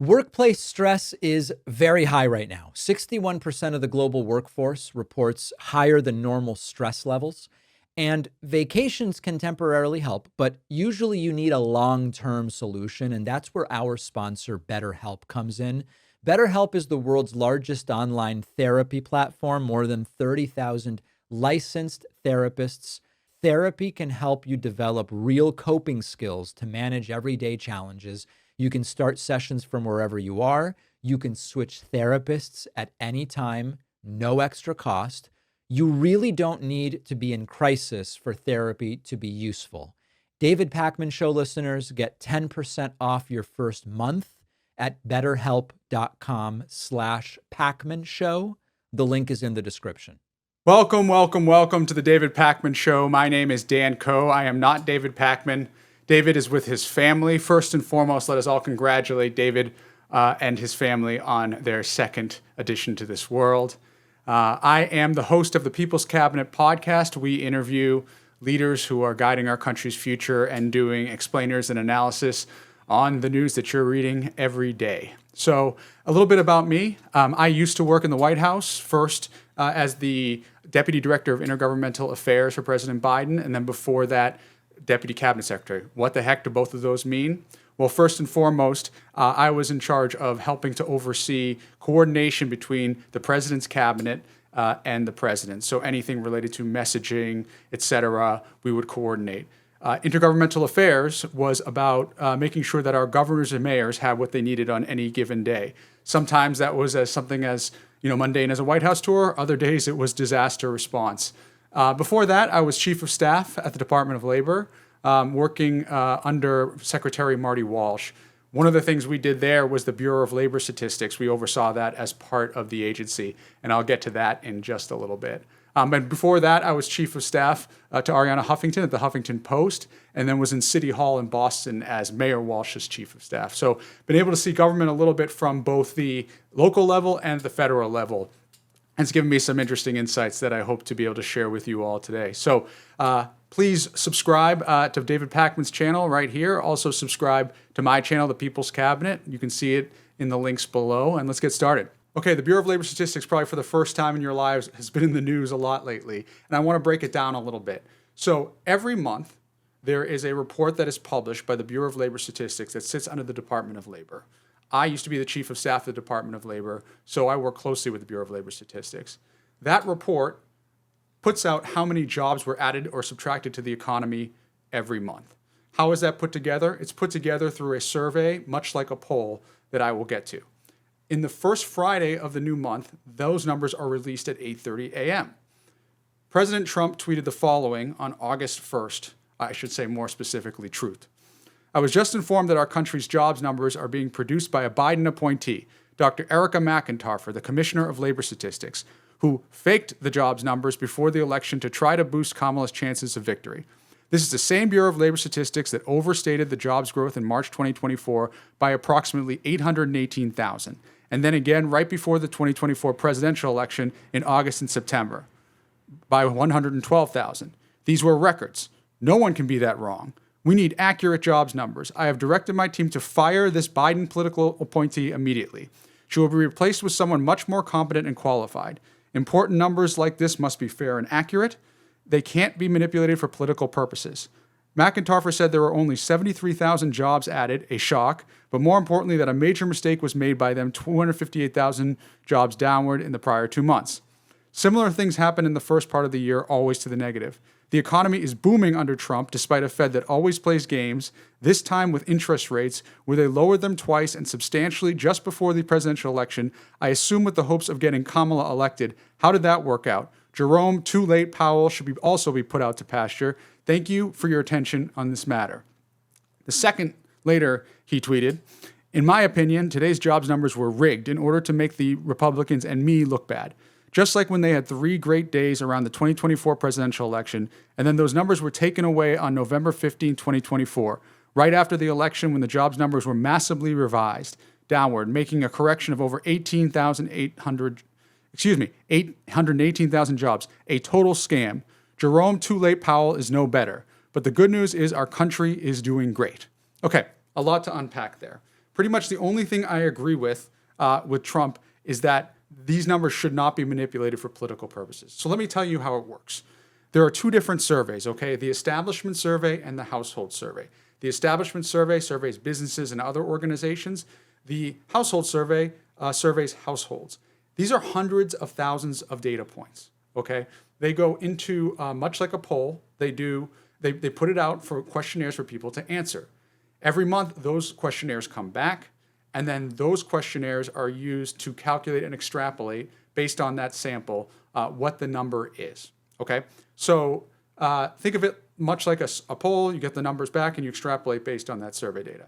Workplace stress is very high right now. 61% of the global workforce reports higher than normal stress levels. And vacations can temporarily help, but usually you need a long-term solution, and that's where our sponsor, BetterHelp, comes in. BetterHelp is the world's largest online therapy platform, more than 30,000 licensed therapists. Therapy can help you develop real coping skills to manage everyday challenges. You can start sessions from wherever you are. You can switch therapists at any time, no extra cost. You really don't need to be in crisis for therapy to be useful. David Pakman Show listeners get 10% off your first month at betterhelp.com/Pakman Show. The link is in the description. Welcome to the David Pakman Show. My name is Dan Coe. I am not David Pakman. David is with his family. First and foremost, let us all congratulate David and his family on their second addition to this world. I am the host of the People's Cabinet Podcast. We interview leaders who are guiding our country's future and doing explainers and analysis on the news that you're reading every day. So a little bit about me. I used to work in the White House, first as the Deputy Director of Intergovernmental Affairs for President Biden, and then before that, Deputy Cabinet Secretary. What the heck do both of those mean? Well, first and foremost, I was in charge of helping to oversee coordination between the president's cabinet and the president. So anything related to messaging, et cetera, we would coordinate. Intergovernmental affairs was about making sure that our governors and mayors had what they needed on any given day. Sometimes that was as something as mundane as a White House tour. Other days it was disaster response. Before that, I was chief of staff at the Department of Labor, working under Secretary Marty Walsh. One of the things we did there was the Bureau of Labor Statistics. We oversaw that as part of the agency, and I'll get to that in just a little bit. And before that, I was chief of staff to Arianna Huffington at the Huffington Post, and then was in City Hall in Boston as Mayor Walsh's chief of staff. So been able to see government a little bit from both the local level and the federal level. And it's given me some interesting insights that I hope to be able to share with you all today. So please subscribe to David Pakman's channel right here. Also subscribe to my channel, The People's Cabinet. You can see it in the links below. And let's get started. Okay, the Bureau of Labor Statistics, probably for the first time in your lives, has been in the news a lot lately. And I want to break it down a little bit. So every month, there is a report that is published by the Bureau of Labor Statistics that sits under the Department of Labor. I used to be the chief of staff of the Department of Labor, so I work closely with the Bureau of Labor Statistics. That report puts out how many jobs were added or subtracted to the economy every month. How is that put together? It's put together through a survey, much like a poll, that I will get to. In the first Friday of the new month, those numbers are released at 8:30 a.m. President Trump tweeted the following on August 1st, I should say more specifically, truth. I was just informed that our country's jobs numbers are being produced by a Biden appointee, Dr. Erica McIntyre, the Commissioner of Labor Statistics, who faked the jobs numbers before the election to try to boost Kamala's chances of victory. This is the same Bureau of Labor Statistics that overstated the jobs growth in March 2024 by approximately 818,000, and then again right before the 2024 presidential election in August and September by 112,000. These were records. No one can be that wrong. We need accurate jobs numbers. I have directed my team to fire this Biden political appointee immediately. She will be replaced with someone much more competent and qualified. Important numbers like this must be fair and accurate. They can't be manipulated for political purposes. McIntyre said there were only 73,000 jobs added, a shock, but more importantly that a major mistake was made by them, 258,000 jobs downward in the prior 2 months. Similar things happened in the first part of the year, always to the negative. The economy is booming under Trump, despite a Fed that always plays games, this time with interest rates, where they lowered them twice and substantially just before the presidential election, I assume with the hopes of getting Kamala elected. How did that work out? Jerome, too late, Powell should also be put out to pasture. Thank you for your attention on this matter. The second later, he tweeted, in my opinion, today's jobs numbers were rigged in order to make the Republicans and me look bad. Just like when they had 3 great days around the 2024 presidential election, and then those numbers were taken away on November 15, 2024, right after the election when the jobs numbers were massively revised downward, making a correction of over 818,000 jobs, a total scam. Jerome, too late, Powell is no better. But the good news is our country is doing great. Okay, a lot to unpack there. pretty much the only thing I agree with Trump is that these numbers should not be manipulated for political purposes. So let me tell you how it works. There are two different surveys, okay? The establishment survey and the household survey. The establishment survey surveys businesses and other organizations. The household survey surveys households. These are hundreds of thousands of data points, okay? They go into, much like a poll, they put it out for questionnaires for people to answer. Every month, those questionnaires come back, and then those questionnaires are used to calculate and extrapolate based on that sample what the number is, okay? So think of it much like a poll. You get the numbers back and you extrapolate based on that survey data.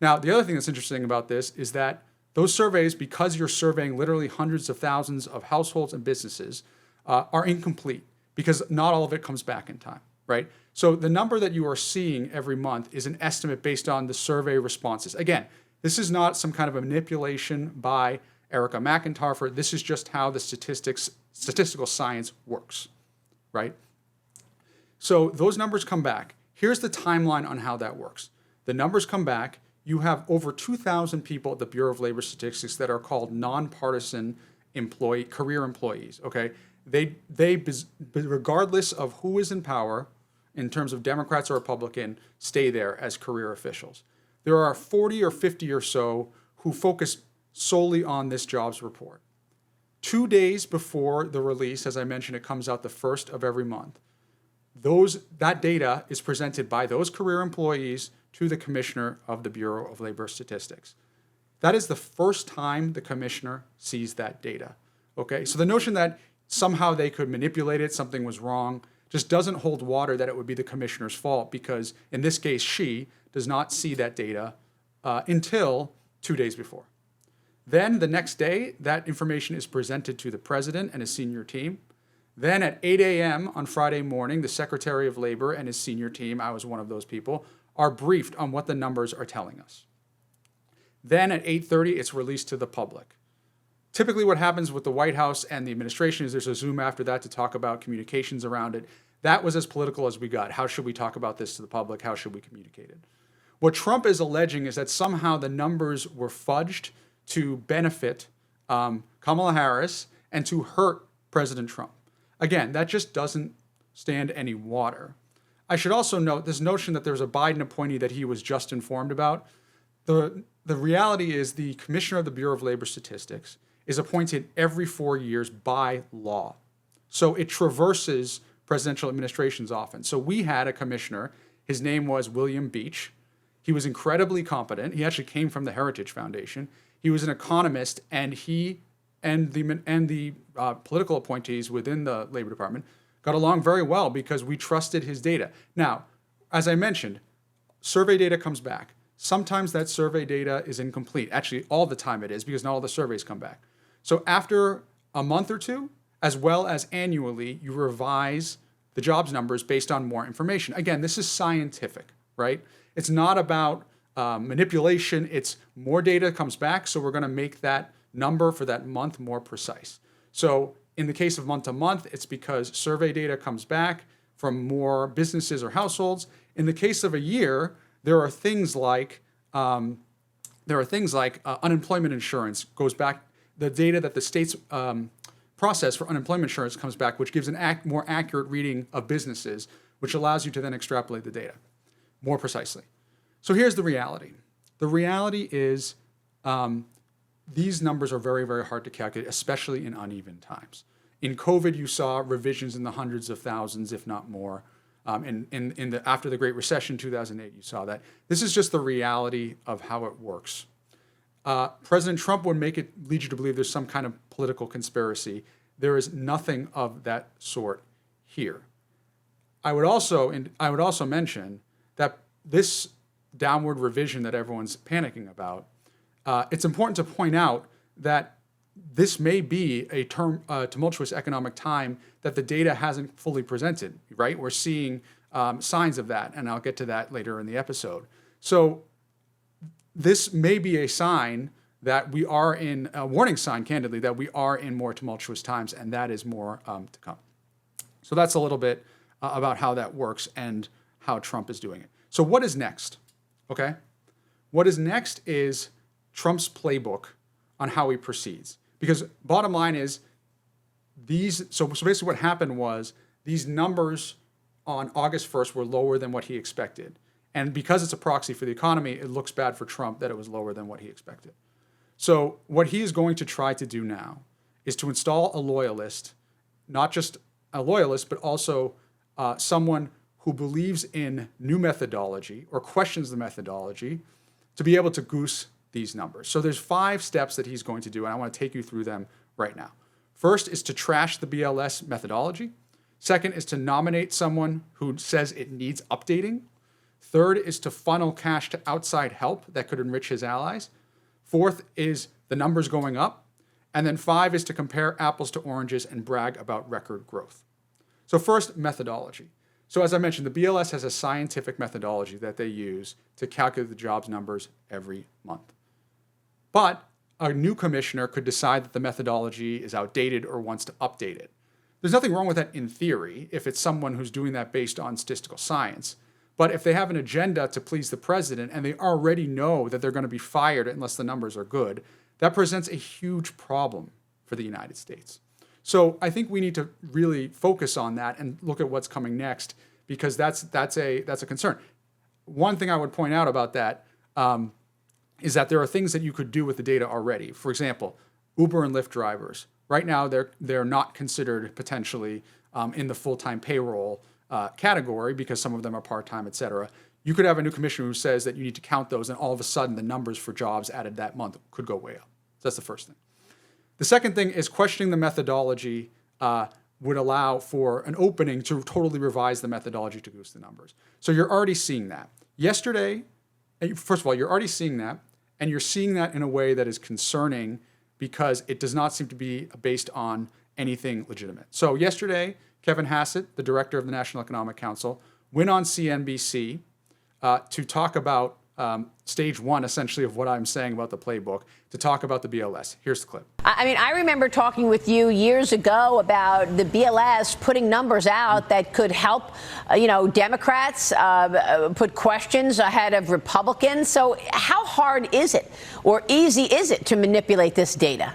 Now, the other thing that's interesting about this is that those surveys, because you're surveying literally hundreds of thousands of households and businesses, are incomplete because not all of it comes back in time, right? So the number that you are seeing every month is an estimate based on the survey responses. Again, this is not some kind of a manipulation by Erica McIntyre. This is just how the statistical science works, right? So those numbers come back. Here's the timeline on how that works. The numbers come back. You have over 2,000 people at the Bureau of Labor Statistics that are called nonpartisan career employees, okay? They regardless of who is in power, in terms of Democrats or Republican, stay there as career officials. There are 40 or 50 or so who focus solely on this jobs report. 2 days before the release, as I mentioned, it comes out the first of every month. That data is presented by those career employees to the commissioner of the Bureau of Labor Statistics. That is the first time the commissioner sees that data. Okay, so the notion that somehow they could manipulate it, something was wrong, just doesn't hold water that it would be the commissioner's fault, because in this case, she does not see that data until 2 days before. Then the next day, that information is presented to the president and his senior team. Then at 8 a.m. on Friday morning, the Secretary of Labor and his senior team, I was one of those people, are briefed on what the numbers are telling us. Then at 8:30, it's released to the public. Typically what happens with the White House and the administration is there's a Zoom after that to talk about communications around it. That was as political as we got. How should we talk about this to the public? How should we communicate it? What Trump is alleging is that somehow the numbers were fudged to benefit Kamala Harris and to hurt President Trump. Again, that just doesn't stand any water. I should also note this notion that there's a Biden appointee that he was just informed about. The reality is the commissioner of the Bureau of Labor Statistics is appointed every 4 years by law. So it traverses presidential administrations often. So we had a commissioner. His name was William Beach. He was incredibly competent. He actually came from the Heritage Foundation. He was an economist, and he and the political appointees within the Labor Department got along very well because we trusted his data. Now, as I mentioned, survey data comes back. Sometimes that survey data is incomplete. Actually, all the time it is, because not all the surveys come back. So after a month or two, as well as annually, you revise the jobs numbers based on more information. Again, this is scientific, right? It's not about manipulation. It's more data comes back, so we're going to make that number for that month more precise. So in the case of month to month, it's because survey data comes back from more businesses or households. In the case of a year, there are things like unemployment insurance goes back. The data that the states process for unemployment insurance comes back, which gives an more accurate reading of businesses, which allows you to then extrapolate the data more precisely. So here's the reality. The reality is these numbers are very, very hard to calculate, especially in uneven times. In COVID, you saw revisions in the hundreds of thousands, if not more. After the Great Recession, 2008, you saw that. This is just the reality of how it works. President Trump would lead you to believe there's some kind of political conspiracy. There is nothing of that sort here. I would also mention that this downward revision that everyone's panicking about, it's important to point out that this may be a tumultuous economic time that the data hasn't fully presented, right? We're seeing signs of that, and I'll get to that later in the episode. So this may be a sign that we are in, a warning sign, candidly, that we are in more tumultuous times, and that is more to come. So that's a little bit about how that works and how Trump is doing it. So what is next? Okay? What is next is Trump's playbook on how he proceeds. Because bottom line is, so basically what happened was these numbers on August 1st were lower than what he expected. And because it's a proxy for the economy, it looks bad for Trump that it was lower than what he expected. So what he is going to try to do now is to install a loyalist, not just a loyalist, but also someone who believes in new methodology or questions the methodology to be able to goose these numbers. So there's 5 steps that he's going to do, and I want to take you through them right now. First is to trash the BLS methodology. Second is to nominate someone who says it needs updating. Third is to funnel cash to outside help that could enrich his allies. Fourth is the numbers going up. And then 5 is to compare apples to oranges and brag about record growth. So first, methodology. So as I mentioned, the BLS has a scientific methodology that they use to calculate the jobs numbers every month. But a new commissioner could decide that the methodology is outdated or wants to update it. There's nothing wrong with that in theory if it's someone who's doing that based on statistical science. But if they have an agenda to please the president and they already know that they're going to be fired unless the numbers are good, that presents a huge problem for the United States. So I think we need to really focus on that and look at what's coming next, because that's a concern. One thing I would point out about that is that there are things that you could do with the data already. For example, Uber and Lyft drivers. Right now, they're not considered potentially in the full-time payroll category because some of them are part-time, et cetera. You could have a new commissioner who says that you need to count those, and all of a sudden the numbers for jobs added that month could go way up. So that's the first thing. The second thing is questioning the methodology would allow for an opening to totally revise the methodology to goose the numbers. So you're already seeing that. Yesterday, first of all, you're already seeing that, and you're seeing that in a way that is concerning because it does not seem to be based on anything legitimate. So yesterday, Kevin Hassett, the director of the National Economic Council, went on CNBC to talk about stage 1, essentially, of what I'm saying about the playbook, to talk about the BLS. Here's the clip. I mean, I remember talking with you years ago about the BLS putting numbers out that could help, Democrats put questions ahead of Republicans. So how hard is it or easy is it to manipulate this data?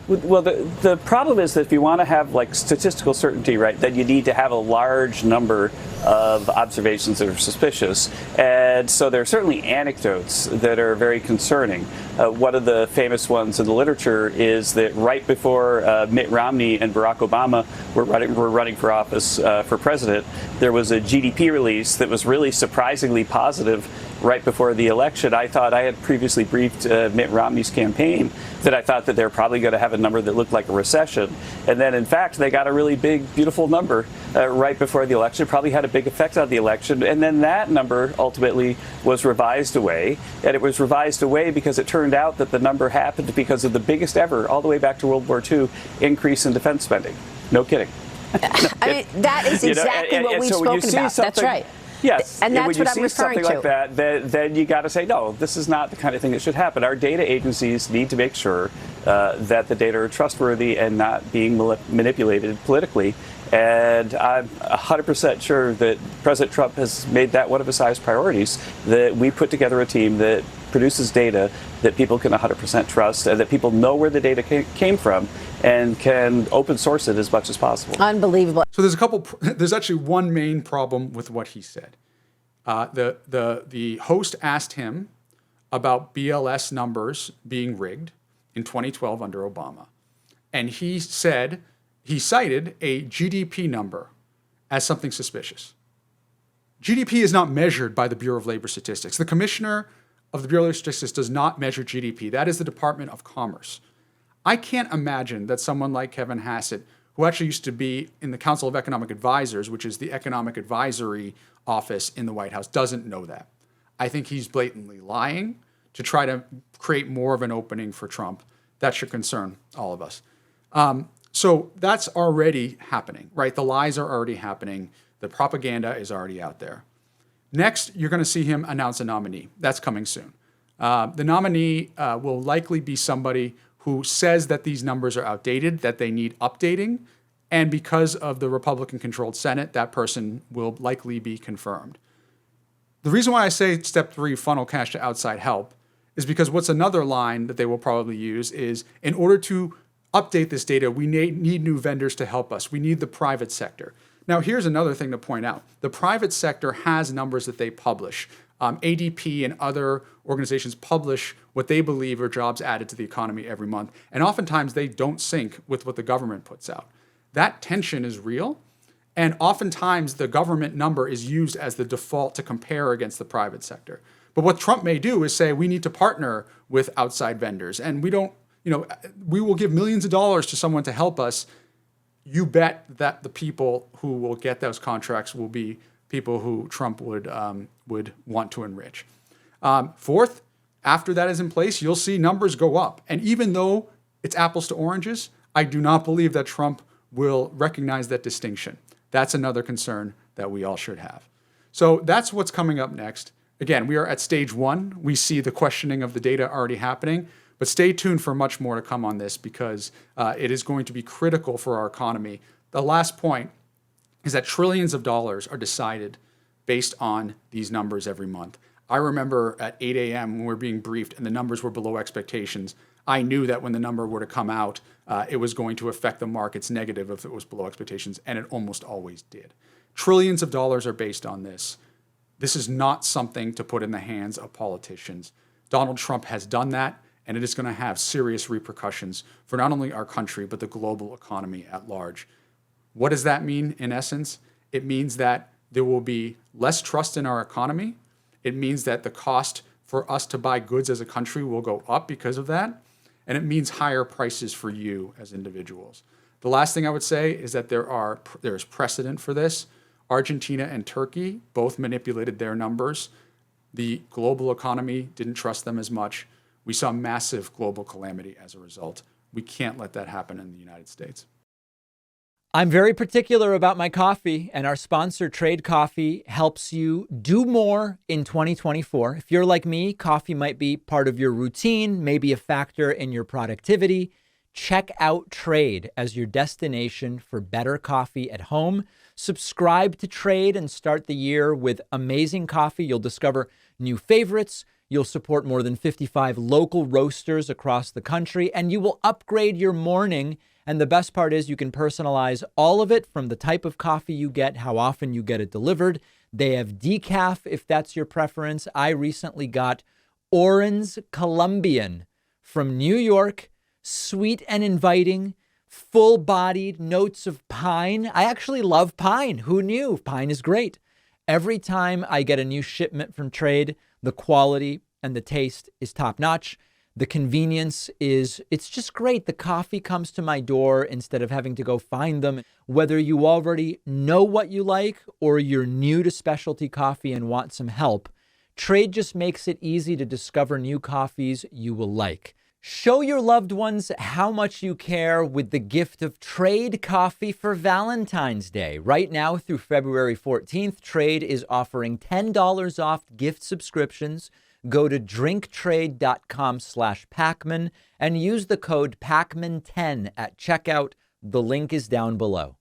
Well, the problem is that if you want to have statistical certainty, right, then you need to have a large number of observations that are suspicious. And so there are certainly anecdotes that are very concerning. One of the famous ones in the literature is that right before Mitt Romney and Barack Obama were running for office for president, there was a GDP release that was really surprisingly positive right before the election. I thought I had previously briefed Mitt Romney's campaign that I thought that they're probably going to have a number that looked like a recession. And then, in fact, they got a really big, beautiful number right before the election. It probably had a big effect on the election. And then that number ultimately was revised away. And it was revised away because it turned out that the number happened because of the biggest ever, all the way back to World War II, increase in defense spending. No kidding. I mean, that is exactly what we've spoken about. That's right. Yes, and that's when what I'm referring to. When you see something like that, then you got to say, no, this is not the kind of thing that should happen. Our data agencies need to make sure that the data are trustworthy and not being manipulated politically. And I'm 100% sure that President Trump has made that one of his highest priorities, that we put together a team that produces data that people can 100% trust and that people know where the data came from and can open source it as much as possible. Unbelievable. So there's actually one main problem with what he said. The host asked him about BLS numbers being rigged in 2012 under Obama. And he cited a GDP number as something suspicious. GDP is not measured by the Bureau of Labor Statistics. The commissioner of the Bureau of Labor Statistics does not measure GDP. That is the Department of Commerce. I can't imagine that someone like Kevin Hassett, who actually used to be in the Council of Economic Advisors, which is the economic advisory office in the White House, doesn't know that. I think he's blatantly lying to try to create more of an opening for Trump. That should concern all of us. So that's already happening, right? The lies are already happening. The propaganda is already out there. Next, you're going to see him announce a nominee. That's coming soon. The nominee will likely be somebody who says that these numbers are outdated, that they need updating, and because of the Republican-controlled Senate, that person will likely be confirmed. The reason why I say step 3, funnel cash to outside help, is because what's another line that they will probably use is, in order to update this data, we need new vendors to help us. We need the private sector. Now, here's another thing to point out. The private sector has numbers that they publish. ADP and other organizations publish what they believe are jobs added to the economy every month. And oftentimes they don't sync with what the government puts out. That tension is real. And oftentimes the government number is used as the default to compare against the private sector. But what Trump may do is say, we need to partner with outside vendors. And we will give millions of dollars to someone to help us. You bet that the people who will get those contracts will be people who Trump would want to enrich. Fourth, after that is in place, you'll see numbers go up. And even though it's apples to oranges, I do not believe that Trump will recognize that distinction. That's another concern that we all should have. So that's what's coming up next. Again, we are at stage one. We see the questioning of the data already happening. But stay tuned for much more to come on this, because it is going to be critical for our economy. The last point is that trillions of dollars are decided based on these numbers every month. I remember at 8 a.m. when we were being briefed and the numbers were below expectations, I knew that when the number were to come out, it was going to affect the markets negative if it was below expectations, and it almost always did. Trillions of dollars are based on this. This is not something to put in the hands of politicians. Donald Trump has done that, and it is going to have serious repercussions for not only our country, but the global economy at large. What does that mean in essence? It means that there will be less trust in our economy. It means that the cost for us to buy goods as a country will go up because of that. And it means higher prices for you as individuals. The last thing I would say is that there is precedent for this. Argentina and Turkey both manipulated their numbers. The global economy didn't trust them as much. We saw massive global calamity as a result. We can't let that happen in the United States. I'm very particular about my coffee, and our sponsor, Trade Coffee, helps you do more in 2024. If you're like me, coffee might be part of your routine, maybe a factor in your productivity. Check out Trade as your destination for better coffee at home. Subscribe to Trade and start the year with amazing coffee. You'll discover new favorites. You'll support more than 55 local roasters across the country, and you will upgrade your morning. And the best part is you can personalize all of it, from the type of coffee you get, how often you get it delivered. They have decaf if that's your preference. I recently got Orange Colombian from New York, sweet and inviting, full-bodied notes of pine. I actually love pine. Who knew? Pine is great. Every time I get a new shipment from Trade, the quality and the taste is top-notch. The convenience it's just great. The coffee comes to my door instead of having to go find them. Whether you already know what you like or you're new to specialty coffee and want some help, Trade just makes it easy to discover new coffees you will like. Show your loved ones how much you care with the gift of Trade Coffee for Valentine's Day. Right now through February 14th, Trade is offering $10 off gift subscriptions. Go to drinktrade.com/Pacman and use the code Pacman10 at checkout. The link is down below.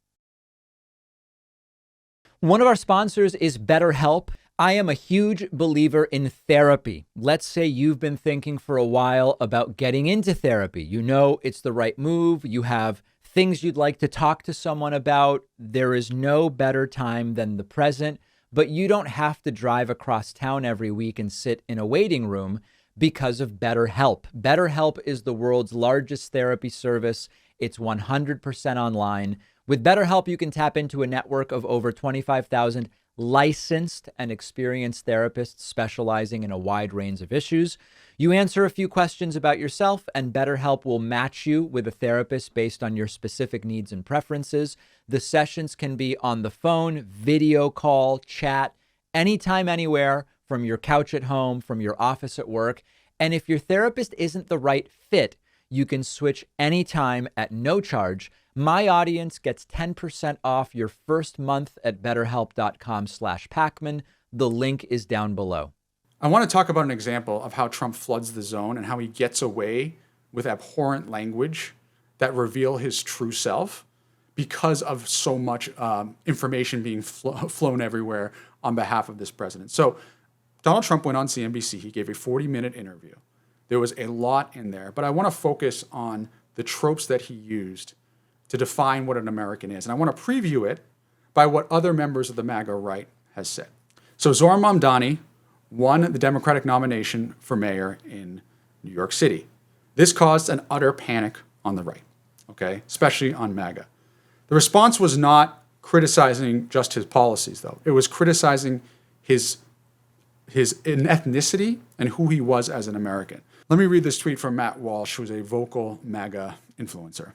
One of our sponsors is BetterHelp. I am a huge believer in therapy. Let's say you've been thinking for a while about getting into therapy. You know it's the right move. You have things you'd like to talk to someone about. There is no better time than the present. But you don't have to drive across town every week and sit in a waiting room because of BetterHelp. BetterHelp is the world's largest therapy service. It's 100% online. With BetterHelp, you can tap into a network of over 25,000 licensed and experienced therapists specializing in a wide range of issues. You answer a few questions about yourself, and BetterHelp will match you with a therapist based on your specific needs and preferences. The sessions can be on the phone, video call, chat, anytime, anywhere, from your couch at home, from your office at work. And if your therapist isn't the right fit, you can switch anytime at no charge. My audience gets 10% off your first month at betterhelp.com/Pacman. The link is down below. I want to talk about an example of how Trump floods the zone and how he gets away with abhorrent language that reveal his true self because of so much information being flown everywhere on behalf of this president. So Donald Trump went on CNBC. He gave a 40-minute interview. There was a lot in there, but I want to focus on the tropes that he used to define what an American is. And I want to preview it by what other members of the MAGA right has said. So Zohran Mamdani won the Democratic nomination for mayor in New York City. This caused an utter panic on the right, okay, especially on MAGA. The response was not criticizing just his policies, though. It was criticizing his ethnicity and who he was as an American. Let me read this tweet from Matt Walsh, who is a vocal MAGA influencer.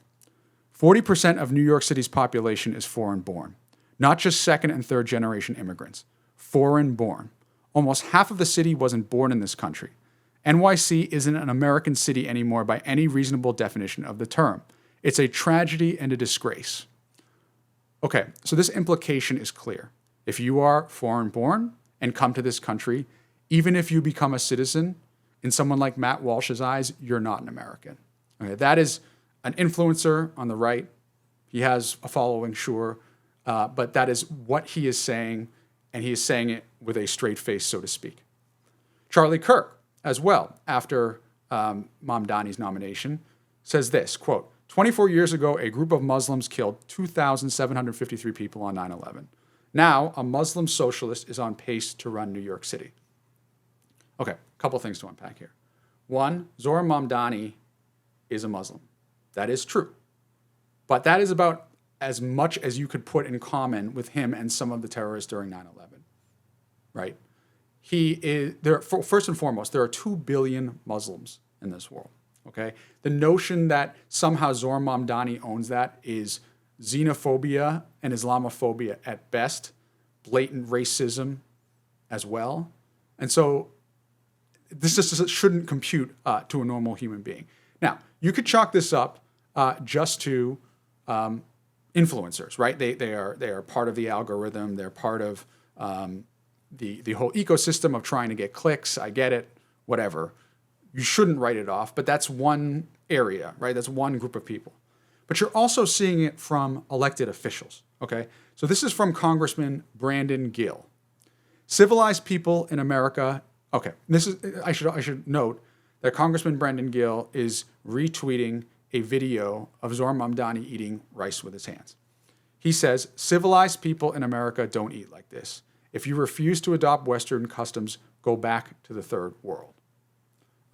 40% of New York City's population is foreign-born, not just second and third generation immigrants. Foreign-born. Almost half of the city wasn't born in this country. NYC isn't an American city anymore by any reasonable definition of the term. It's a tragedy and a disgrace. Okay, so this implication is clear. If you are foreign-born and come to this country, even if you become a citizen, in someone like Matt Walsh's eyes, you're not an American. Okay, that is an influencer on the right. He has a following, sure, but that is what he is saying, and he is saying it with a straight face, so to speak. Charlie Kirk, as well, after Mamdani's nomination, says this, quote, 24 years ago, a group of Muslims killed 2,753 people on 9/11. Now, a Muslim socialist is on pace to run New York City. Okay, a couple things to unpack here. One, Zohran Mamdani is a Muslim. That is true. But that is about as much as you could put in common with him and some of the terrorists during 9/11, right? First and foremost, there are 2 billion Muslims in this world, okay? The notion that somehow Zohran Mamdani owns that is xenophobia and Islamophobia at best, blatant racism as well. And so this just shouldn't compute to a normal human being. Now, you could chalk this up just to influencers, right? They are part of the algorithm. They're part of the whole ecosystem of trying to get clicks. I get it, whatever. You shouldn't write it off, but that's one area, right? That's one group of people. But you're also seeing it from elected officials, okay? So this is from Congressman Brandon Gill. Civilized people in America, okay, I should note that Congressman Brandon Gill is retweeting a video of Zohran Mamdani eating rice with his hands. He says, civilized people in America don't eat like this. If you refuse to adopt Western customs, go back to the third world.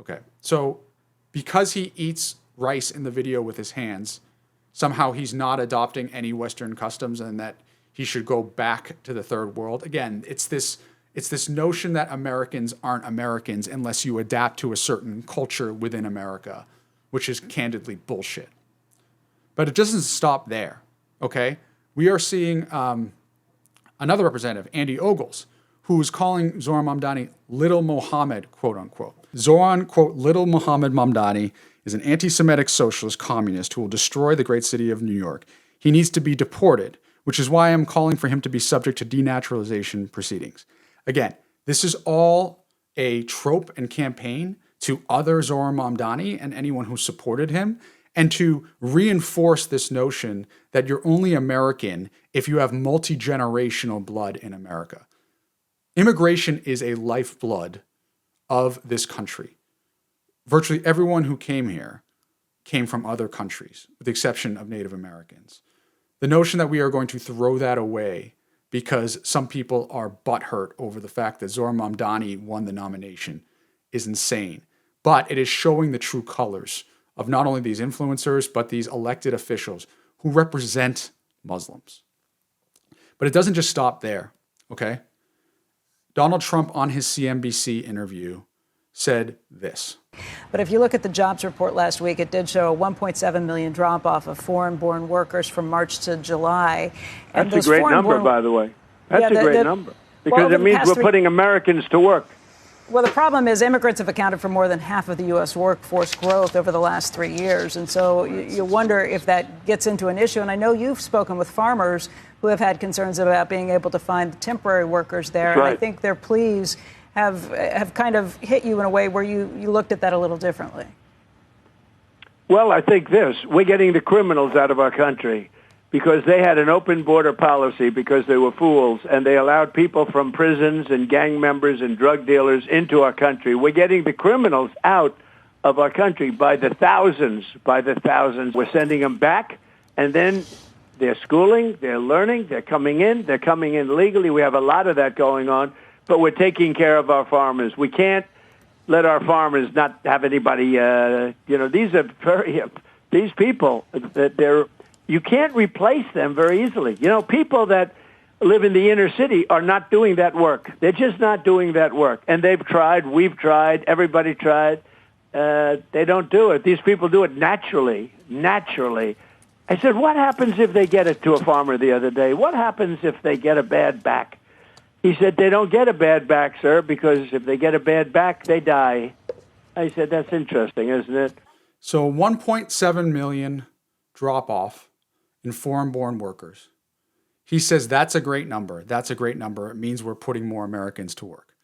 Okay, so because he eats rice in the video with his hands, somehow he's not adopting any Western customs and that he should go back to the third world. Again, it's this notion that Americans aren't Americans unless you adapt to a certain culture within America, which is candidly bullshit. But it doesn't stop there, okay? We are seeing another representative, Andy Ogles, who is calling Zohran Mamdani Little Mohammed, quote unquote. Zohran, quote, Little Mohammed Mamdani is an anti-Semitic socialist communist who will destroy the great city of New York. He needs to be deported, which is why I'm calling for him to be subject to denaturalization proceedings. Again, this is all a trope and campaign to other Zohran Mamdani and anyone who supported him, and to reinforce this notion that you're only American if you have multi-generational blood in America. Immigration is a lifeblood of this country. Virtually everyone who came here came from other countries, with the exception of Native Americans. The notion that we are going to throw that away because some people are butthurt over the fact that Zohran Mamdani won the nomination is insane. But it is showing the true colors of not only these influencers, but these elected officials who represent Muslims. But it doesn't just stop there, okay? Donald Trump, on his CNBC interview, said this. But if you look at the jobs report last week, it did show a 1.7 million drop off of foreign-born workers from March to July. And that's a great number, by the way. That's a great number. Because it means we're putting Americans to work. Well, the problem is immigrants have accounted for more than half of the U.S. workforce growth over the last 3 years. And so you wonder if that gets into an issue. And I know you've spoken with farmers who have had concerns about being able to find temporary workers there. That's right. And I think their pleas have kind of hit you in a way where you looked at that a little differently. Well, I think we're getting the criminals out of our country because they had an open border policy because they were fools, and they allowed people from prisons and gang members and drug dealers into our country. We're getting the criminals out of our country by the thousands. We're sending them back, and then they're schooling, they're learning, they're coming in legally. We have a lot of that going on, but we're taking care of our farmers. We can't let our farmers not have anybody, these people, you can't replace them very easily. People that live in the inner city are not doing that work. They're just not doing that work. And they've tried, we've tried, everybody tried. They don't do it. These people do it naturally. I said, what happens if they get it to a farmer the other day? What happens if they get a bad back? He said, they don't get a bad back, sir, because if they get a bad back, they die. I said, that's interesting, isn't it? So 1.7 million drop-off in foreign-born workers. He says that's a great number. It means we're putting more Americans to work.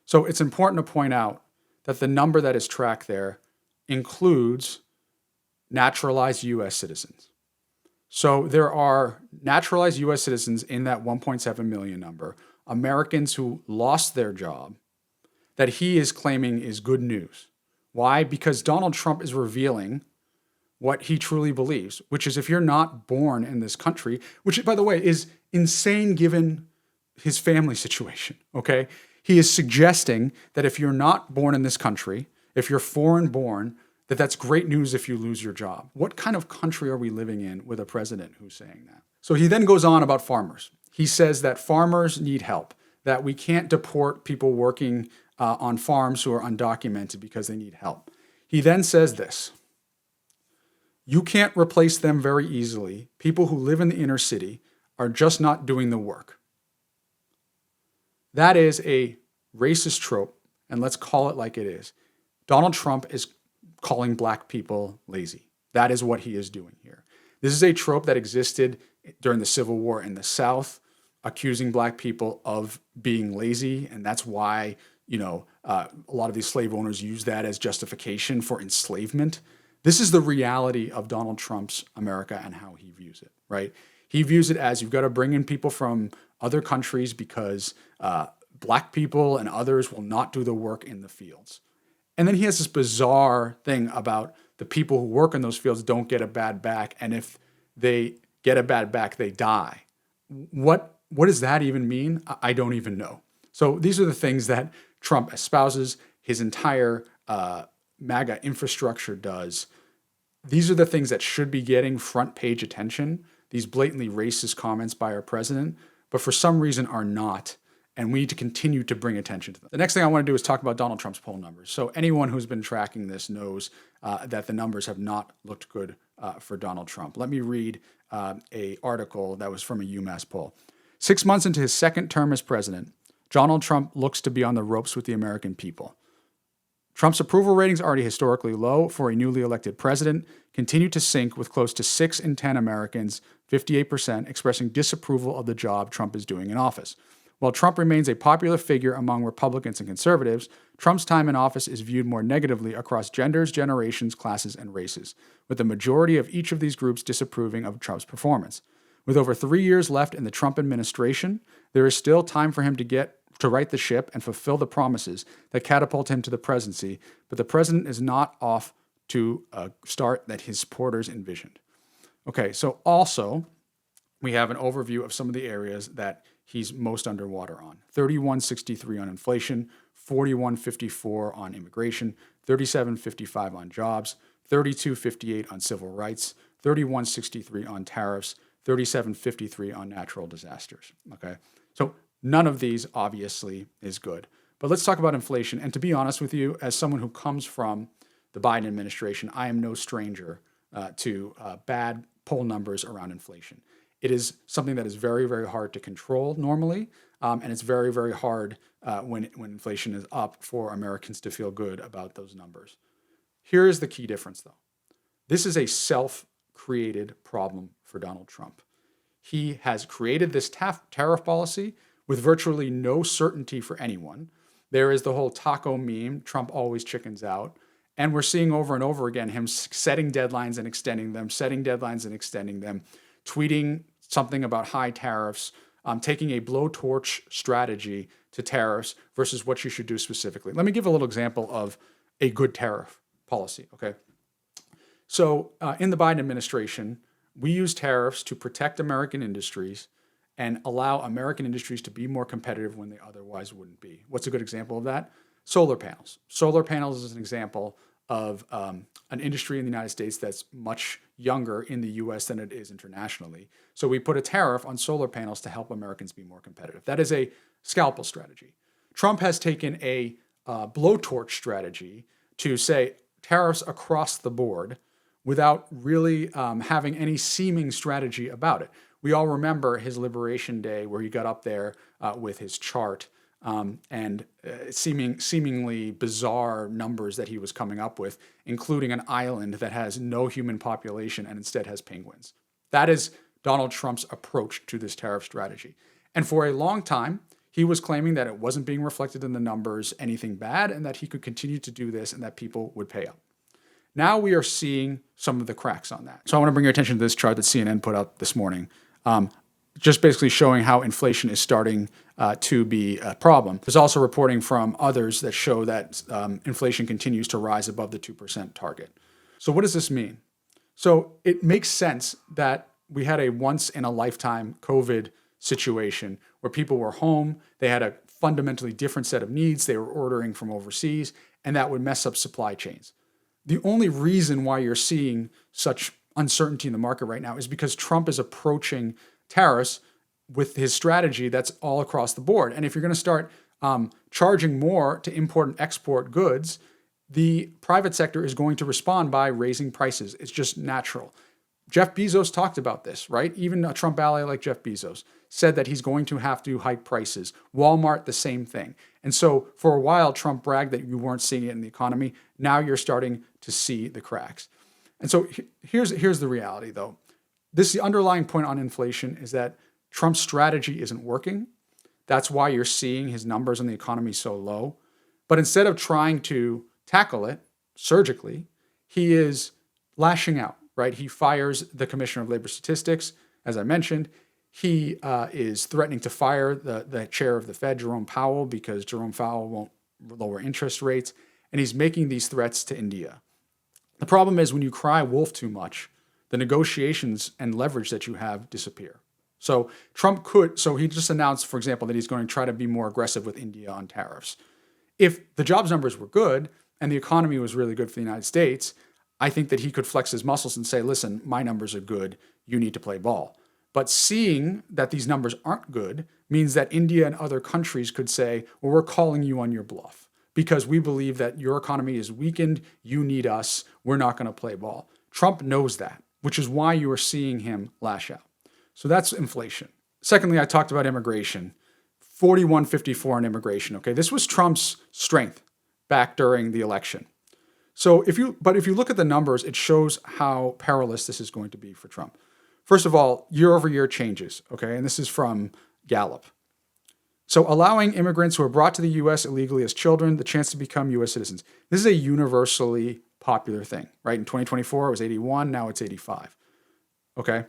So it's important to point out that the number that is tracked there includes naturalized U.S. citizens. So there are naturalized U.S. citizens in that 1.7 million number, Americans who lost their job, that he is claiming is good news. Why? Because Donald Trump is revealing what he truly believes, which is if you're not born in this country, which, by the way, is insane given his family situation, okay? He is suggesting that if you're not born in this country, if you're foreign born, that's great news if you lose your job. What kind of country are we living in with a president who's saying that? So he then goes on about farmers. He says that farmers need help, that we can't deport people working on farms who are undocumented because they need help. He then says this: you can't replace them very easily. People who live in the inner city are just not doing the work. That is a racist trope, and let's call it like it is. Donald Trump is calling black people lazy. That is what he is doing here. This is a trope that existed during the Civil War in the South, accusing black people of being lazy, and that's why a lot of these slave owners use that as justification for enslavement. This is the reality of Donald Trump's America and how he views it, right? He views it as you've got to bring in people from other countries because black people and others will not do the work in the fields. And then he has this bizarre thing about the people who work in those fields don't get a bad back, and if they get a bad back, they die. What does that even mean? I don't even know. So these are the things that Trump espouses, his entire MAGA infrastructure does. These are the things that should be getting front page attention, these blatantly racist comments by our president, but for some reason are not. And we need to continue to bring attention to them. The next thing I want to do is talk about Donald Trump's poll numbers. So anyone who's been tracking this knows that the numbers have not looked good for Donald Trump. Let me read an article that was from a UMass poll. 6 months into his second term as president, Donald Trump looks to be on the ropes with the American people. Trump's approval ratings, already historically low for a newly elected president, continue to sink with close to 6 in 10 Americans, 58%, expressing disapproval of the job Trump is doing in office. While Trump remains a popular figure among Republicans and conservatives, Trump's time in office is viewed more negatively across genders, generations, classes, and races, with the majority of each of these groups disapproving of Trump's performance. With over 3 years left in the Trump administration, there is still time for him to right the ship and fulfill the promises that catapult him to the presidency, but the president is not off to a start that his supporters envisioned. Okay, so also we have an overview of some of the areas that he's most underwater on. 31.63 on inflation, 41.54 on immigration, 37.55 on jobs, 32.58 on civil rights, 31.63 on tariffs, 37.53 on natural disasters. Okay, so none of these obviously is good. But let's talk about inflation. And to be honest with you, as someone who comes from the Biden administration, I am no stranger to bad poll numbers around inflation. It is something that is very, very hard to control normally, and it's very, very hard when inflation is up for Americans to feel good about those numbers. Here is the key difference, though. This is a self-created problem for Donald Trump. He has created this tariff policy with virtually no certainty for anyone. There is the whole taco meme, Trump always chickens out. And we're seeing over and over again him setting deadlines and extending them, tweeting something about high tariffs, taking a blowtorch strategy to tariffs versus what you should do specifically. Let me give a little example of a good tariff policy. Okay. So in the Biden administration, we use tariffs to protect American industries and allow American industries to be more competitive when they otherwise wouldn't be. What's a good example of that? Solar panels. Solar panels is an example of an industry in the United States that's much younger in the US than it is internationally. So we put a tariff on solar panels to help Americans be more competitive. That is a scalpel strategy. Trump has taken a blowtorch strategy to say tariffs across the board without really having any seeming strategy about it. We all remember his Liberation Day where he got up there with his chart and seemingly bizarre numbers that he was coming up with, including an island that has no human population and instead has penguins. That is Donald Trump's approach to this tariff strategy. And for a long time, he was claiming that it wasn't being reflected in the numbers, anything bad, and that he could continue to do this and that people would pay up. Now we are seeing some of the cracks on that. So I want to bring your attention to this chart that CNN put out this morning, just basically showing how inflation is starting to be a problem. There's also reporting from others that show that inflation continues to rise above the 2% target. So what does this mean? So it makes sense that we had a once-in-a-lifetime COVID situation where people were home, they had a fundamentally different set of needs, they were ordering from overseas, and that would mess up supply chains. The only reason why you're seeing such uncertainty in the market right now is because Trump is approaching tariffs with his strategy that's all across the board. And if you're going to start charging more to import and export goods, the private sector is going to respond by raising prices. It's just natural. Jeff Bezos talked about this, right? Even a Trump ally like Jeff Bezos said that he's going to have to hike prices. Walmart, the same thing. And so for a while, Trump bragged that you weren't seeing it in the economy. Now you're starting to see the cracks. And so here's the reality, though. The underlying point on inflation is that Trump's strategy isn't working. That's why you're seeing his numbers on the economy so low. But instead of trying to tackle it surgically, he is lashing out, right? He fires the Commissioner of Labor Statistics, as I mentioned. He is threatening to fire the chair of the Fed, Jerome Powell, because Jerome Powell won't lower interest rates. And he's making these threats to India. The problem is when you cry wolf too much, the negotiations and leverage that you have disappear. So he just announced, for example, that he's going to try to be more aggressive with India on tariffs. If the jobs numbers were good and the economy was really good for the United States, I think that he could flex his muscles and say, listen, my numbers are good, you need to play ball. But seeing that these numbers aren't good means that India and other countries could say, well, we're calling you on your bluff because we believe that your economy is weakened, you need us, we're not going to play ball. Trump knows that, which is why you are seeing him lash out. So that's inflation. Secondly, I talked about immigration. 41-54 on immigration. Okay, this was Trump's strength back during the election. So if you look at the numbers, it shows how perilous this is going to be for Trump. First of all, year over year changes. Okay, and this is from Gallup. So allowing immigrants who are brought to the U.S. illegally as children the chance to become U.S. citizens. This is a universally popular thing, right? In 2024, it was 81. Now it's 85. Okay.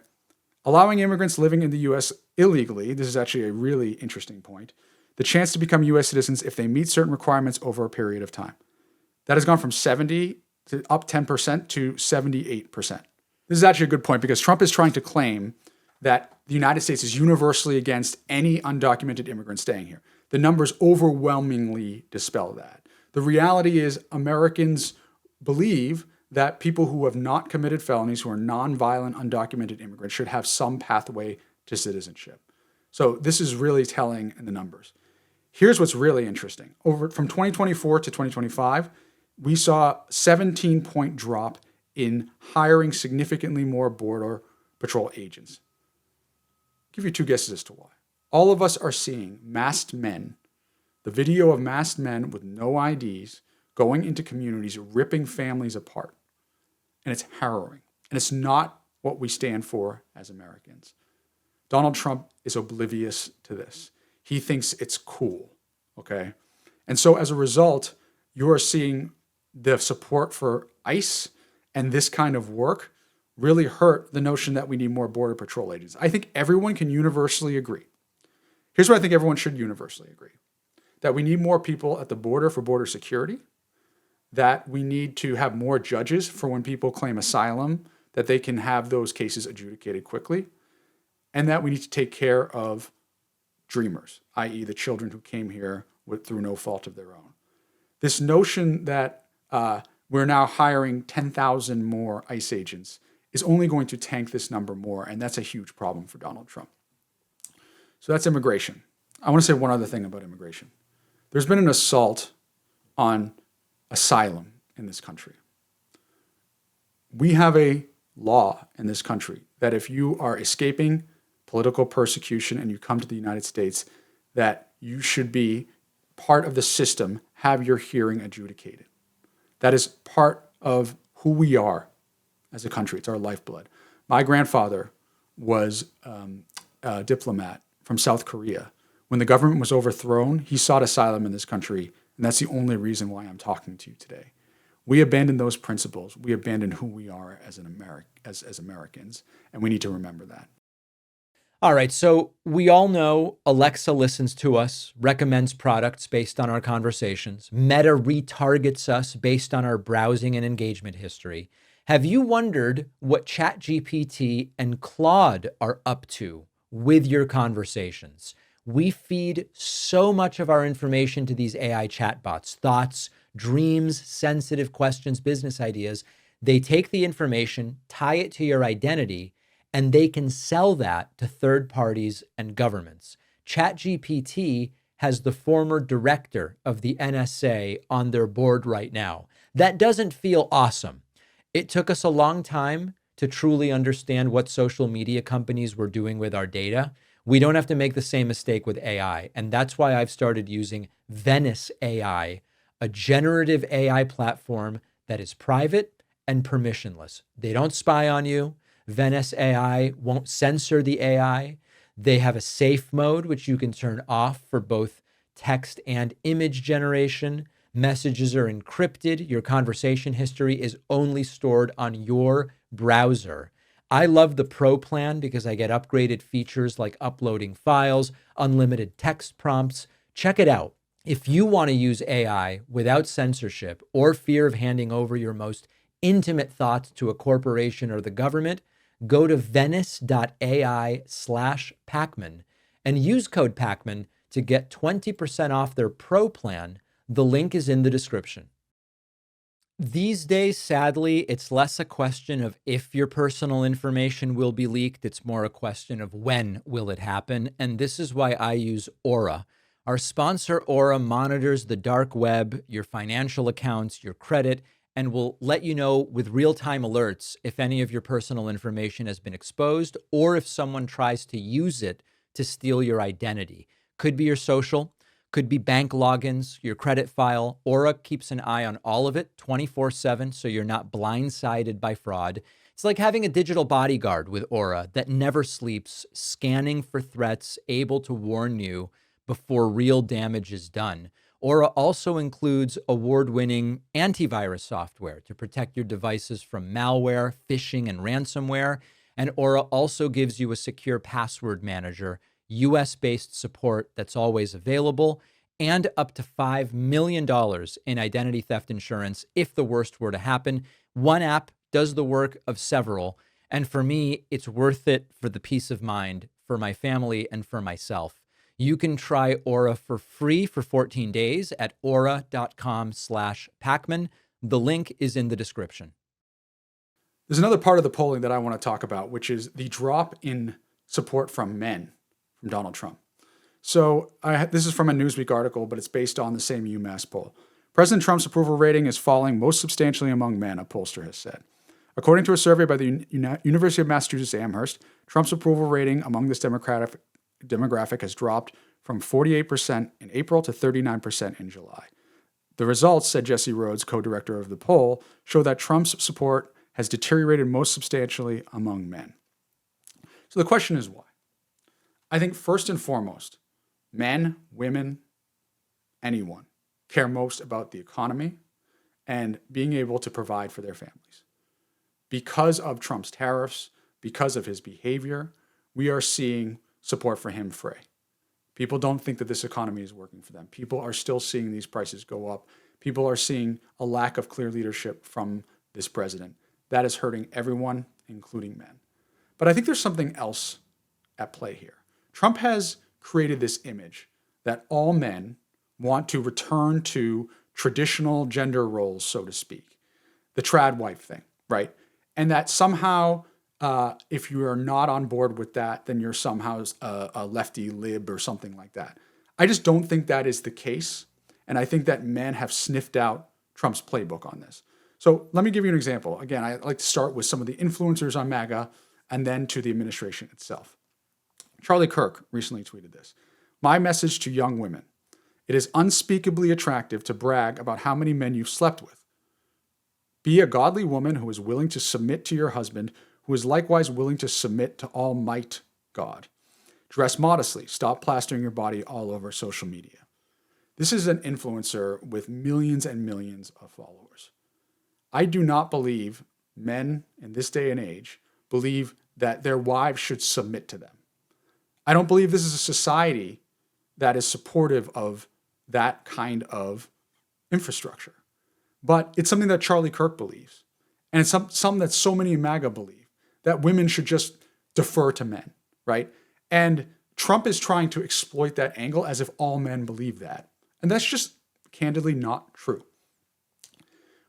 Allowing immigrants living in the U.S. illegally, this is actually a really interesting point, the chance to become U.S. citizens if they meet certain requirements over a period of time. That has gone from 70 to up 10% to 78%. This is actually a good point because Trump is trying to claim that the United States is universally against any undocumented immigrants staying here. The numbers overwhelmingly dispel that. The reality is Americans believe that people who have not committed felonies, who are nonviolent, undocumented immigrants, should have some pathway to citizenship. So this is really telling in the numbers. Here's what's really interesting. From 2024 to 2025, we saw a 17-point drop in hiring significantly more Border Patrol agents. I'll give you two guesses as to why. All of us are seeing masked men, the video of masked men with no IDs going into communities, ripping families apart. And it's harrowing. And it's not what we stand for as Americans. Donald Trump is oblivious to this. He thinks it's cool, okay? And so as a result, you are seeing the support for ICE and this kind of work really hurt the notion that we need more Border Patrol agents. I think everyone can universally agree. Here's what I think everyone should universally agree. That we need more people at the border for border security, that we need to have more judges for when people claim asylum, that they can have those cases adjudicated quickly, and that we need to take care of dreamers, i.e. the children who came here through no fault of their own. This notion that we're now hiring 10,000 more ICE agents is only going to tank this number more, and that's a huge problem for Donald Trump. So that's immigration. I want to say one other thing about immigration. There's been an assault on asylum in this country. We have a law in this country that if you are escaping political persecution and you come to the United States, that you should be part of the system, have your hearing adjudicated. That is part of who we are as a country. It's our lifeblood. My grandfather was a diplomat from South Korea. When the government was overthrown, he sought asylum in this country, and that's the only reason why I'm talking to you today. We abandoned those principles. We abandoned who we are as Americans, and we need to remember that. All right, so we all know Alexa listens to us, recommends products based on our conversations. Meta retargets us based on our browsing and engagement history. Have you wondered what ChatGPT and Claude are up to with your conversations? We feed so much of our information to these AI chatbots, thoughts, dreams, sensitive questions, business ideas. They take the information, tie it to your identity, and they can sell that to third parties and governments. ChatGPT has the former director of the NSA on their board right now. That doesn't feel awesome. It took us a long time to truly understand what social media companies were doing with our data. We don't have to make the same mistake with AI. And that's why I've started using Venice AI, a generative AI platform that is private and permissionless. They don't spy on you. Venice AI won't censor the AI. They have a safe mode, which you can turn off for both text and image generation. Messages are encrypted. Your conversation history is only stored on your browser. I love the Pro plan because I get upgraded features like uploading files, unlimited text prompts. Check it out. If you want to use AI without censorship or fear of handing over your most intimate thoughts to a corporation or the government, go to venice.ai/Pacman and use code Pacman to get 20% off their Pro plan. The link is in the description. These days, sadly, it's less a question of if your personal information will be leaked. It's more a question of when will it happen. And this is why I use Aura. Our sponsor, Aura, monitors the dark web, your financial accounts, your credit, and will let you know with real-time alerts if any of your personal information has been exposed or if someone tries to use it to steal your identity. Could be your social, could be bank logins, your credit file. Aura keeps an eye on all of it 24/7 so you're not blindsided by fraud. It's like having a digital bodyguard with Aura that never sleeps, scanning for threats, able to warn you before real damage is done. Aura also includes award-winning antivirus software to protect your devices from malware, phishing, and ransomware. And Aura also gives you a secure password manager, US-based support that's always available, and up to $5 million in identity theft insurance if the worst were to happen. One app does the work of several. And for me, it's worth it for the peace of mind, for my family, and for myself. You can try Aura for free for 14 days at aura.com/Pacman. The link is in the description. There's another part of the polling that I want to talk about, which is the drop in support from men from Donald Trump. So this is from a Newsweek article, but it's based on the same UMass poll. President Trump's approval rating is falling most substantially among men, a pollster has said. According to a survey by the University of Massachusetts Amherst, Trump's approval rating among this demographic has dropped from 48% in April to 39% in July. The results, said Jesse Rhodes, co-director of the poll, show that Trump's support has deteriorated most substantially among men. So the question is why? I think first and foremost, men, women, anyone care most about the economy and being able to provide for their families. Because of Trump's tariffs, because of his behavior, we are seeing support for him fray. People don't think that this economy is working for them. People are still seeing these prices go up. People are seeing a lack of clear leadership from this president. That is hurting everyone, including men. But I think there's something else at play here. Trump has created this image that all men want to return to traditional gender roles, so to speak, the trad wife thing, right? And that somehow, if you are not on board with that, then you're somehow a lefty lib or something like that. I just don't think that is the case. And I think that men have sniffed out Trump's playbook on this. So let me give you an example. Again, I like to start with some of the influencers on MAGA and then to the administration itself. Charlie Kirk recently tweeted this. My message to young women. It is unspeakably attractive to brag about how many men you've slept with. Be a godly woman who is willing to submit to your husband, who is likewise willing to submit to Almighty God. Dress modestly. Stop plastering your body all over social media. This is an influencer with millions and millions of followers. I do not believe men in this day and age believe that their wives should submit to them. I don't believe this is a society that is supportive of that kind of infrastructure. But it's something that Charlie Kirk believes. And it's something that so many in MAGA believe, that women should just defer to men, right? And Trump is trying to exploit that angle as if all men believe that. And that's just candidly not true.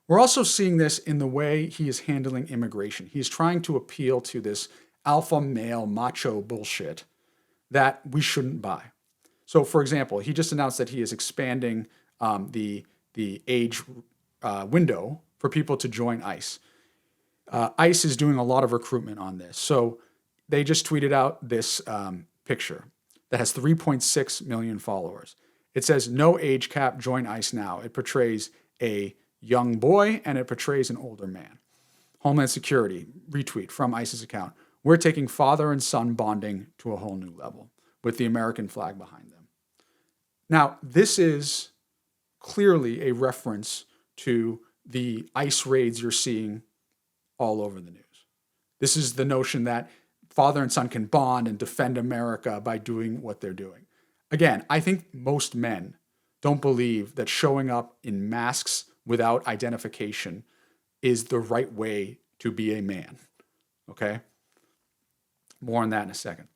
We're also seeing this in the way he is handling immigration. He is trying to appeal to this alpha male macho bullshit that we shouldn't buy. So, for example, he just announced that he is expanding the age window for people to join ICE. ICE is doing a lot of recruitment on this. So they just tweeted out this picture that has 3.6 million followers. It says, no age cap, join ICE now. It portrays a young boy and it portrays an older man. Homeland Security, retweet from ICE's account. We're taking father and son bonding to a whole new level with the American flag behind them. Now, this is clearly a reference to the ICE raids you're seeing all over the news. This is the notion that father and son can bond and defend America by doing what they're doing. Again, I think most men don't believe that showing up in masks without identification is the right way to be a man. Okay? More on that in a second.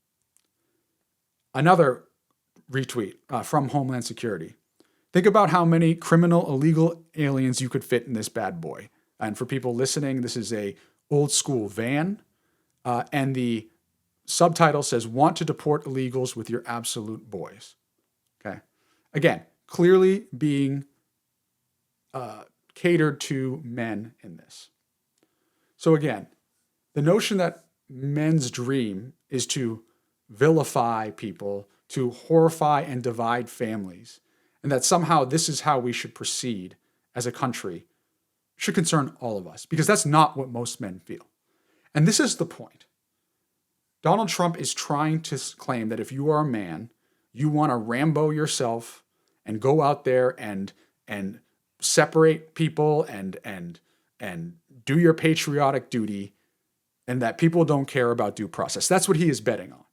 Another retweet from Homeland Security. Think about how many criminal illegal aliens you could fit in this bad boy. And for people listening, this is a old school van. And the subtitle says, want to deport illegals with your absolute boys. Okay. Again, clearly being catered to men in this. So again, the notion that men's dream is to vilify people, to horrify and divide families, and that somehow this is how we should proceed as a country should concern all of us, because that's not what most men feel. And this is the point. Donald Trump is trying to claim that if you are a man, you want to Rambo yourself and go out there and separate people and do your patriotic duty, and that people don't care about due process. That's what he is betting on.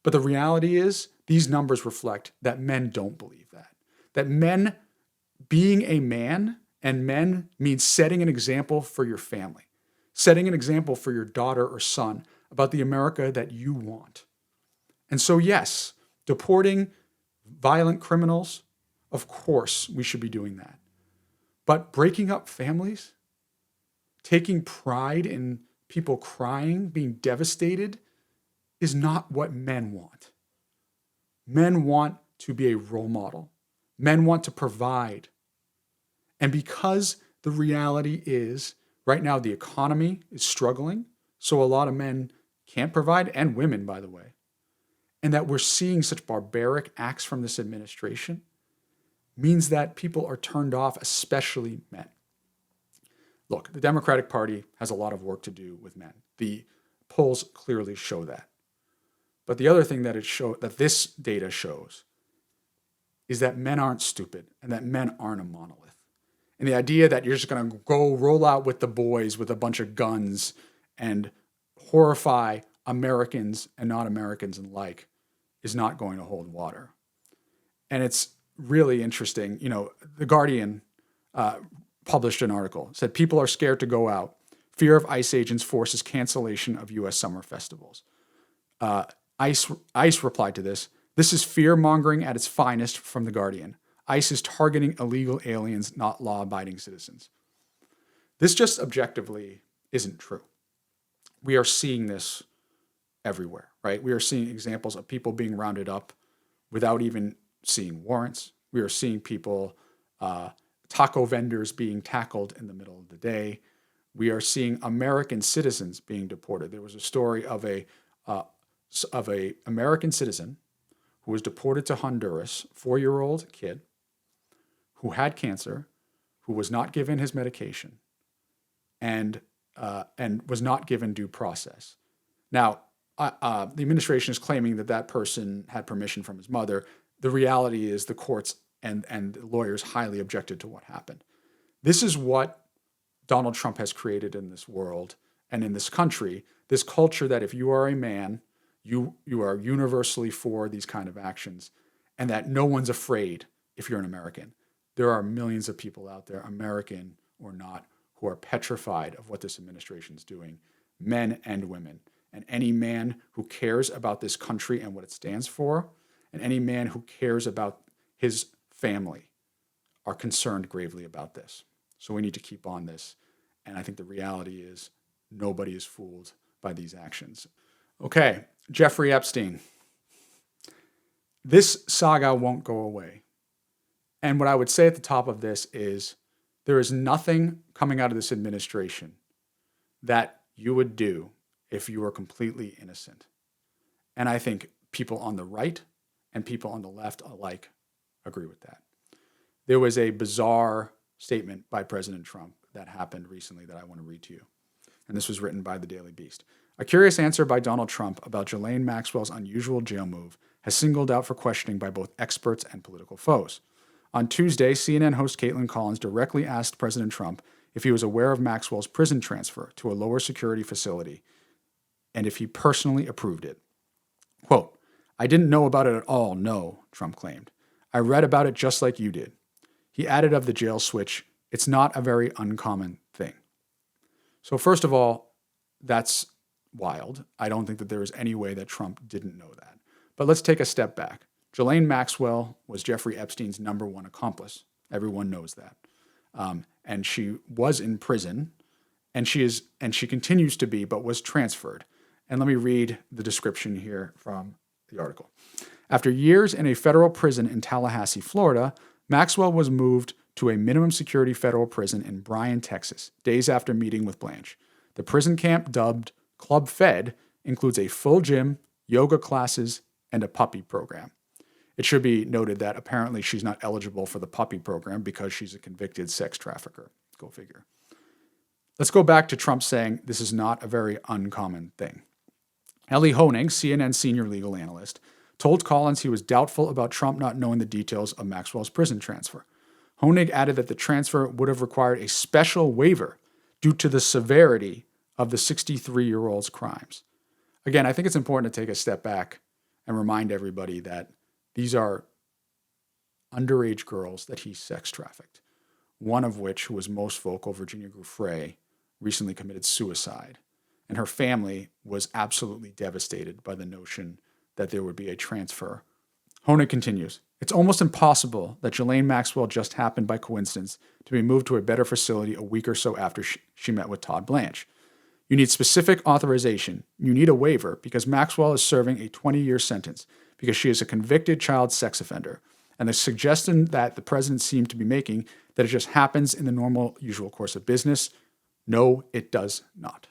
But the reality is, these numbers reflect that men don't believe that. That men, being a man, and men means setting an example for your family, setting an example for your daughter or son about the America that you want. And so, yes, deporting violent criminals, of course, we should be doing that. But breaking up families, taking pride in people crying, being devastated, is not what men want. Men want to be a role model. Men want to provide. And because the reality is, right now the economy is struggling, so a lot of men can't provide, and women, by the way, and that we're seeing such barbaric acts from this administration, means that people are turned off, especially men. Look, the Democratic Party has a lot of work to do with men. The polls clearly show that. But the other thing that that this data shows is that men aren't stupid and that men aren't a monolith. And the idea that you're just going to go roll out with the boys with a bunch of guns and horrify Americans and not Americans alike is not going to hold water. And it's really interesting. You know, The Guardian published an article. It said, people are scared to go out. Fear of ICE agents forces cancellation of U.S. summer festivals. ICE replied to this. This is fear-mongering at its finest from The Guardian. ICE is targeting illegal aliens, not law-abiding citizens. This just objectively isn't true. We are seeing this everywhere, right? We are seeing examples of people being rounded up without even seeing warrants. We are seeing people, taco vendors being tackled in the middle of the day. We are seeing American citizens being deported. There was a story of a American citizen who was deported to Honduras, 4-year-old kid who had cancer, who was not given his medication, and was not given due process. Now, the administration is claiming that that person had permission from his mother. The reality is the courts and the lawyers highly objected to what happened. This is what Donald Trump has created in this world and in this country, this culture that if you are a man, you are universally for these kind of actions, and that no one's afraid if you're an American. There are millions of people out there, American or not, who are petrified of what this administration is doing, men and women. And any man who cares about this country and what it stands for, and any man who cares about his family are concerned gravely about this. So we need to keep on this. And I think the reality is nobody is fooled by these actions. Okay, Jeffrey Epstein. This saga won't go away. And what I would say at the top of this is there is nothing coming out of this administration that you would do if you were completely innocent. And I think people on the right and people on the left alike agree with that. There was a bizarre statement by President Trump that happened recently that I want to read to you. And this was written by the Daily Beast. A curious answer by Donald Trump about Ghislaine Maxwell's unusual jail move has singled out for questioning by both experts and political foes. On Tuesday, CNN host Caitlin Collins directly asked President Trump if he was aware of Maxwell's prison transfer to a lower security facility and if he personally approved it. Quote, "I didn't know about it at all, no," Trump claimed. "I read about it just like you did." He added of the jail switch, "It's not a very uncommon thing." So first of all, that's wild. I don't think that there is any way that Trump didn't know that. But let's take a step back. Ghislaine Maxwell was Jeffrey Epstein's #1 accomplice. Everyone knows that. And she was in prison, and she continues to be, but was transferred. And let me read the description here from the article. After years in a federal prison in Tallahassee, Florida, Maxwell was moved to a minimum security federal prison in Bryan, Texas, days after meeting with Blanche. The prison camp, dubbed Club Fed, includes a full gym, yoga classes, and a puppy program. It should be noted that apparently she's not eligible for the puppy program because she's a convicted sex trafficker. Go figure. Let's go back to Trump saying this is not a very uncommon thing. Ellie Honig, CNN senior legal analyst, told Collins he was doubtful about Trump not knowing the details of Maxwell's prison transfer. Honig added that the transfer would have required a special waiver due to the severity of the 63-year-old's crimes. Again, I think it's important to take a step back and remind everybody that these are underage girls that he sex trafficked, one of which, who was most vocal, Virginia Giuffre, recently committed suicide. And her family was absolutely devastated by the notion that there would be a transfer. Honig continues, "It's almost impossible that Ghislaine Maxwell just happened by coincidence to be moved to a better facility a week or so after she met with Todd Blanche. You need specific authorization. You need a waiver because Maxwell is serving a 20-year sentence because she is a convicted child sex offender. And the suggestion that the president seemed to be making that it just happens in the normal, usual course of business, no, it does not."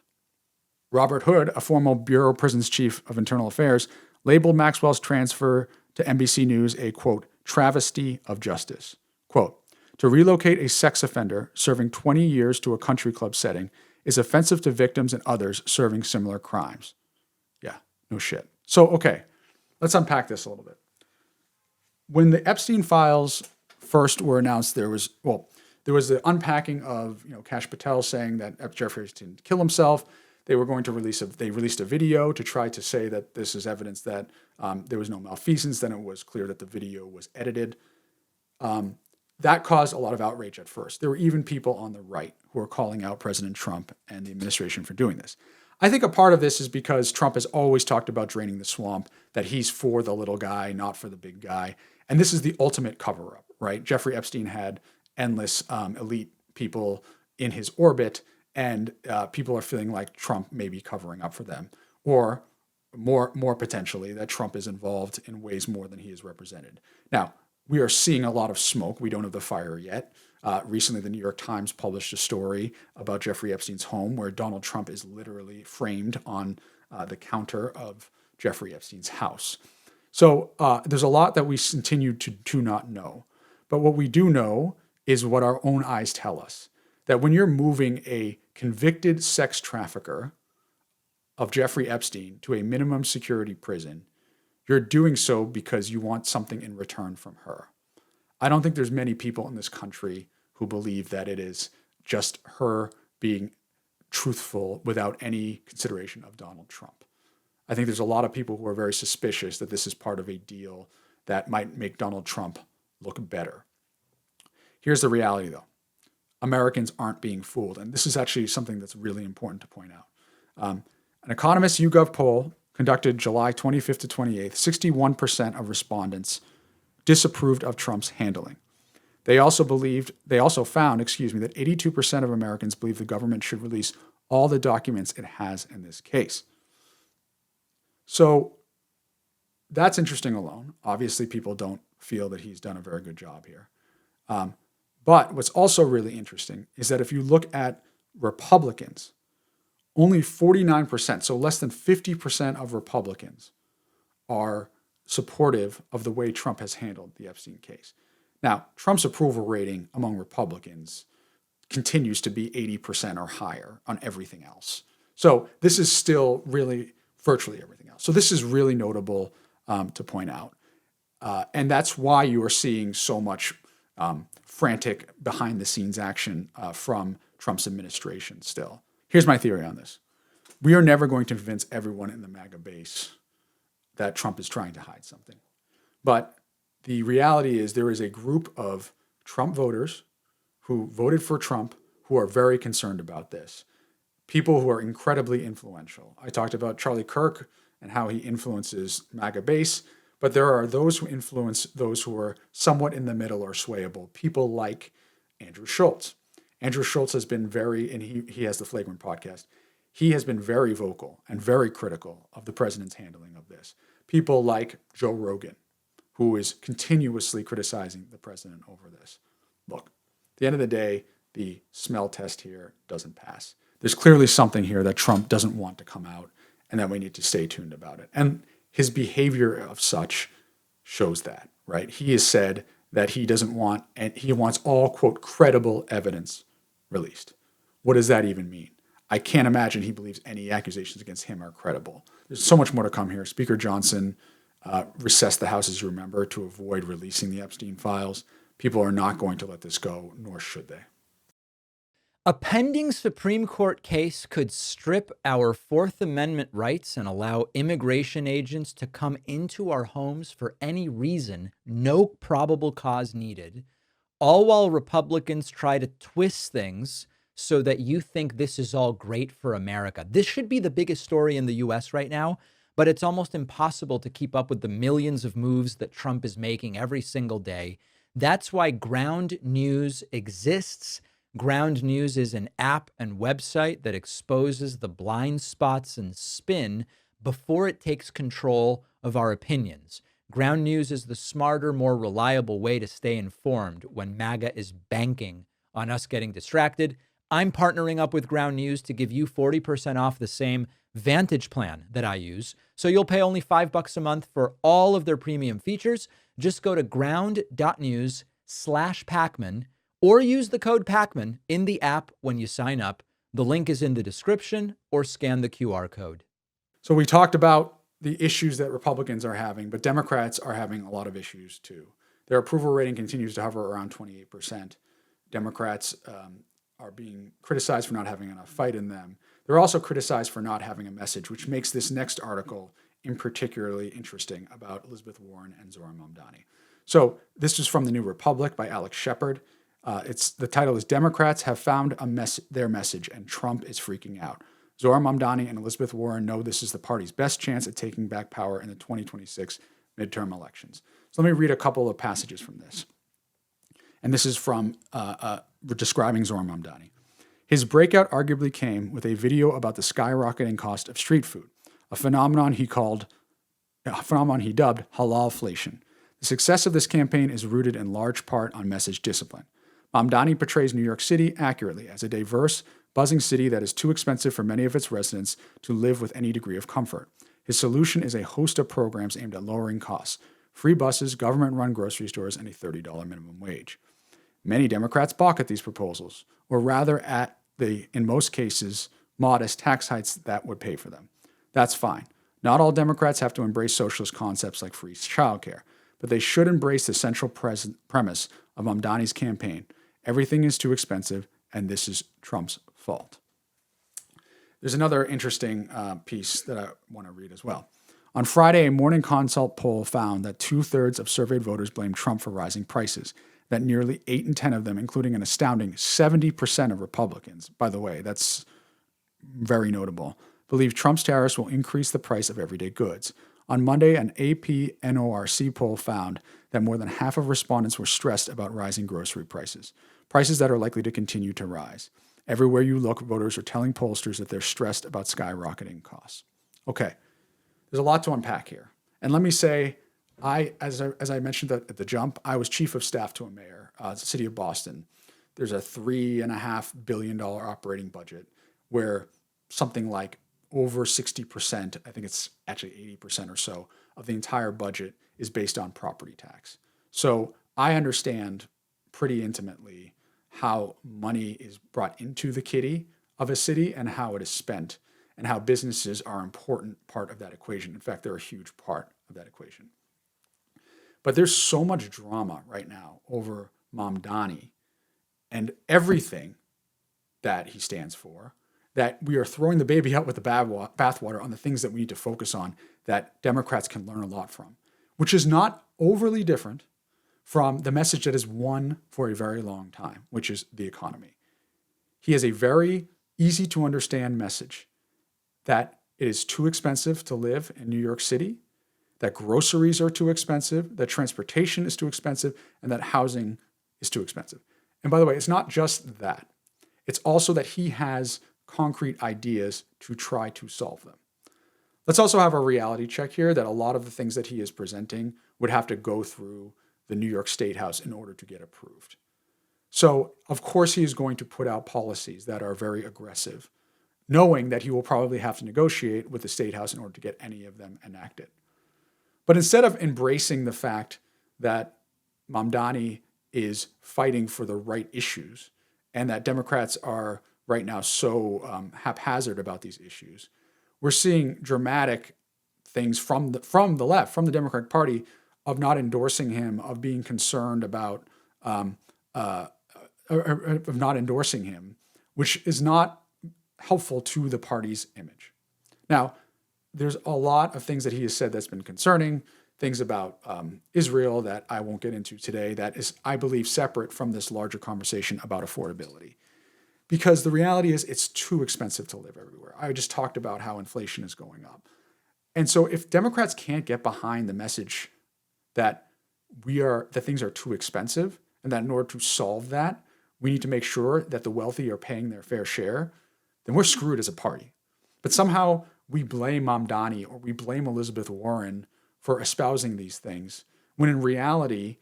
Robert Hood, a former Bureau of Prisons chief of internal affairs, labeled Maxwell's transfer to NBC News a, quote, "travesty of justice." Quote, "To relocate a sex offender serving 20 years to a country club setting is offensive to victims and others serving similar crimes." Yeah, no shit. So, okay, let's unpack this a little bit. When the Epstein files first were announced, there was the unpacking of, Kash Patel saying that Jeffrey didn't kill himself. They were going to released a video to try to say that this is evidence that there was no malfeasance. Then it was clear that the video was edited. that caused a lot of outrage at first. There were even people on the right who were calling out President Trump and the administration for doing this. I think a part of this is because Trump has always talked about draining the swamp, that he's for the little guy, not for the big guy. And this is the ultimate cover-up, right? Jeffrey Epstein had endless elite people in his orbit, and people are feeling like Trump may be covering up for them, or more potentially that Trump is involved in ways more than he is represented. Now, we are seeing a lot of smoke. We don't have the fire yet. Recently, the New York Times published a story about Jeffrey Epstein's home where Donald Trump is literally framed on the counter of Jeffrey Epstein's house. So there's a lot that we continue to not know. But what we do know is what our own eyes tell us, that when you're moving a convicted sex trafficker of Jeffrey Epstein to a minimum security prison, you're doing so because you want something in return from her. I don't think there's many people in this country who believe that it is just her being truthful without any consideration of Donald Trump. I think there's a lot of people who are very suspicious that this is part of a deal that might make Donald Trump look better. Here's the reality, though. Americans aren't being fooled. And this is actually something that's really important to point out. An Economist YouGov poll conducted July 25th to 28th, 61% of respondents disapproved of Trump's handling. They also found, that 82% of Americans believe the government should release all the documents it has in this case. So that's interesting alone. Obviously, people don't feel that he's done a very good job here. But what's also really interesting is that if you look at Republicans, only 49%, so less than 50% of Republicans are supportive of the way Trump has handled the Epstein case. Now, Trump's approval rating among Republicans continues to be 80% or higher on everything else. So this is still really virtually everything else. So this is really notable to point out. And that's why you are seeing so much frantic behind-the-scenes action from Trump's administration still. Here's my theory on this. We are never going to convince everyone in the MAGA base that Trump is trying to hide something. But the reality is there is a group of Trump voters who voted for Trump who are very concerned about this. People who are incredibly influential. I talked about Charlie Kirk and how he influences MAGA base, but there are those who influence those who are somewhat in the middle or swayable. People like Andrew Schultz. Andrew Schultz has been and he has the Flagrant podcast. He has been very vocal and very critical of the president's handling of this. People like Joe Rogan, who is continuously criticizing the president over this. Look, at the end of the day, the smell test here doesn't pass. There's clearly something here that Trump doesn't want to come out and that we need to stay tuned about it. And his behavior of such shows that, right? He has said that he doesn't want, and he wants all, quote, credible evidence released. What does that even mean? I can't imagine he believes any accusations against him are credible. There's so much more to come here. Speaker Johnson recessed the House, as you remember, to avoid releasing the Epstein files. People are not going to let this go, nor should they. A pending Supreme Court case could strip our Fourth Amendment rights and allow immigration agents to come into our homes for any reason, no probable cause needed, all while Republicans try to twist things so that you think this is all great for America. This should be the biggest story in the U.S. right now, but it's almost impossible to keep up with the millions of moves that Trump is making every single day. That's why Ground News exists. Ground News is an app and website that exposes the blind spots and spin before it takes control of our opinions. Ground News is the smarter, more reliable way to stay informed when MAGA is banking on us getting distracted. I'm partnering up with Ground News to give you 40% off the same Vantage plan that I use. So you'll pay only $5 a month for all of their premium features. Just go to ground.news/Pacman or use the code Pacman in the app when you sign up. The link is in the description, or scan the QR code. So we talked about the issues that Republicans are having, but Democrats are having a lot of issues too. Their approval rating continues to hover around 28%. Democrats are being criticized for not having enough fight in them. They're also criticized for not having a message, which makes this next article in particularly interesting about Elizabeth Warren and Zohran Mamdani. So this is from the New Republic by Alex Shepard. The title is Democrats Have Found Their Message and Trump is Freaking Out. Zohar Mamdani and Elizabeth Warren know this is the party's best chance at taking back power in the 2026 midterm elections. So let me read a couple of passages from this. And this is from describing Zohar Mamdani. His breakout arguably came with a video about the skyrocketing cost of street food, a phenomenon he dubbed halalflation. The success of this campaign is rooted in large part on message discipline. Mamdani portrays New York City accurately as a diverse, buzzing city that is too expensive for many of its residents to live with any degree of comfort. His solution is a host of programs aimed at lowering costs: free buses, government-run grocery stores, and a $30 minimum wage. Many Democrats balk at these proposals, or rather at the, in most cases, modest tax hikes that would pay for them. That's fine. Not all Democrats have to embrace socialist concepts like free childcare, but they should embrace the central premise of Mamdani's campaign. Everything is too expensive, and this is Trump's fault. There's another interesting piece that I want to read as well. On Friday, a Morning Consult poll found that 2/3 of surveyed voters blamed Trump for rising prices, that nearly 8 in 10 of them, including an astounding 70% of Republicans, by the way, that's very notable, believe Trump's tariffs will increase the price of everyday goods. On Monday, an AP NORC poll found that more than half of respondents were stressed about rising grocery prices that are likely to continue to rise. Everywhere you look, voters are telling pollsters that they're stressed about skyrocketing costs. Okay, there's a lot to unpack here. And let me say, as I mentioned at the jump, I was chief of staff to a mayor, the city of Boston. There's a $3.5 billion operating budget where something like over 60%, I think it's actually 80% or so, of the entire budget is based on property tax. So I understand pretty intimately how money is brought into the kitty of a city and how it is spent, and how businesses are an important part of that equation. In fact, they're a huge part of that equation. But there's so much drama right now over Mamdani and everything that he stands for, that we are throwing the baby out with the bathwater on the things that we need to focus on that Democrats can learn a lot from, which is not overly different from the message that has won for a very long time, which is the economy. He has a very easy to understand message that it is too expensive to live in New York City, that groceries are too expensive, that transportation is too expensive, and that housing is too expensive. And by the way, it's not just that. It's also that he has concrete ideas to try to solve them. Let's also have a reality check here that a lot of the things that he is presenting would have to go through the New York State House in order to get approved. So, of course, he is going to put out policies that are very aggressive, knowing that he will probably have to negotiate with the State House in order to get any of them enacted. But instead of embracing the fact that Mamdani is fighting for the right issues and that Democrats are right now so haphazard about these issues, we're seeing dramatic things from the left, from the Democratic Party, of not endorsing him, of being concerned about, of not endorsing him, which is not helpful to the party's image. Now, there's a lot of things that he has said that's been concerning, things about Israel that I won't get into today, that is, I believe, separate from this larger conversation about affordability. Because the reality is it's too expensive to live everywhere. I just talked about how inflation is going up. And so if Democrats can't get behind the message that things are too expensive, and that in order to solve that, we need to make sure that the wealthy are paying their fair share, then we're screwed as a party. But somehow we blame Mamdani or we blame Elizabeth Warren for espousing these things, when in reality,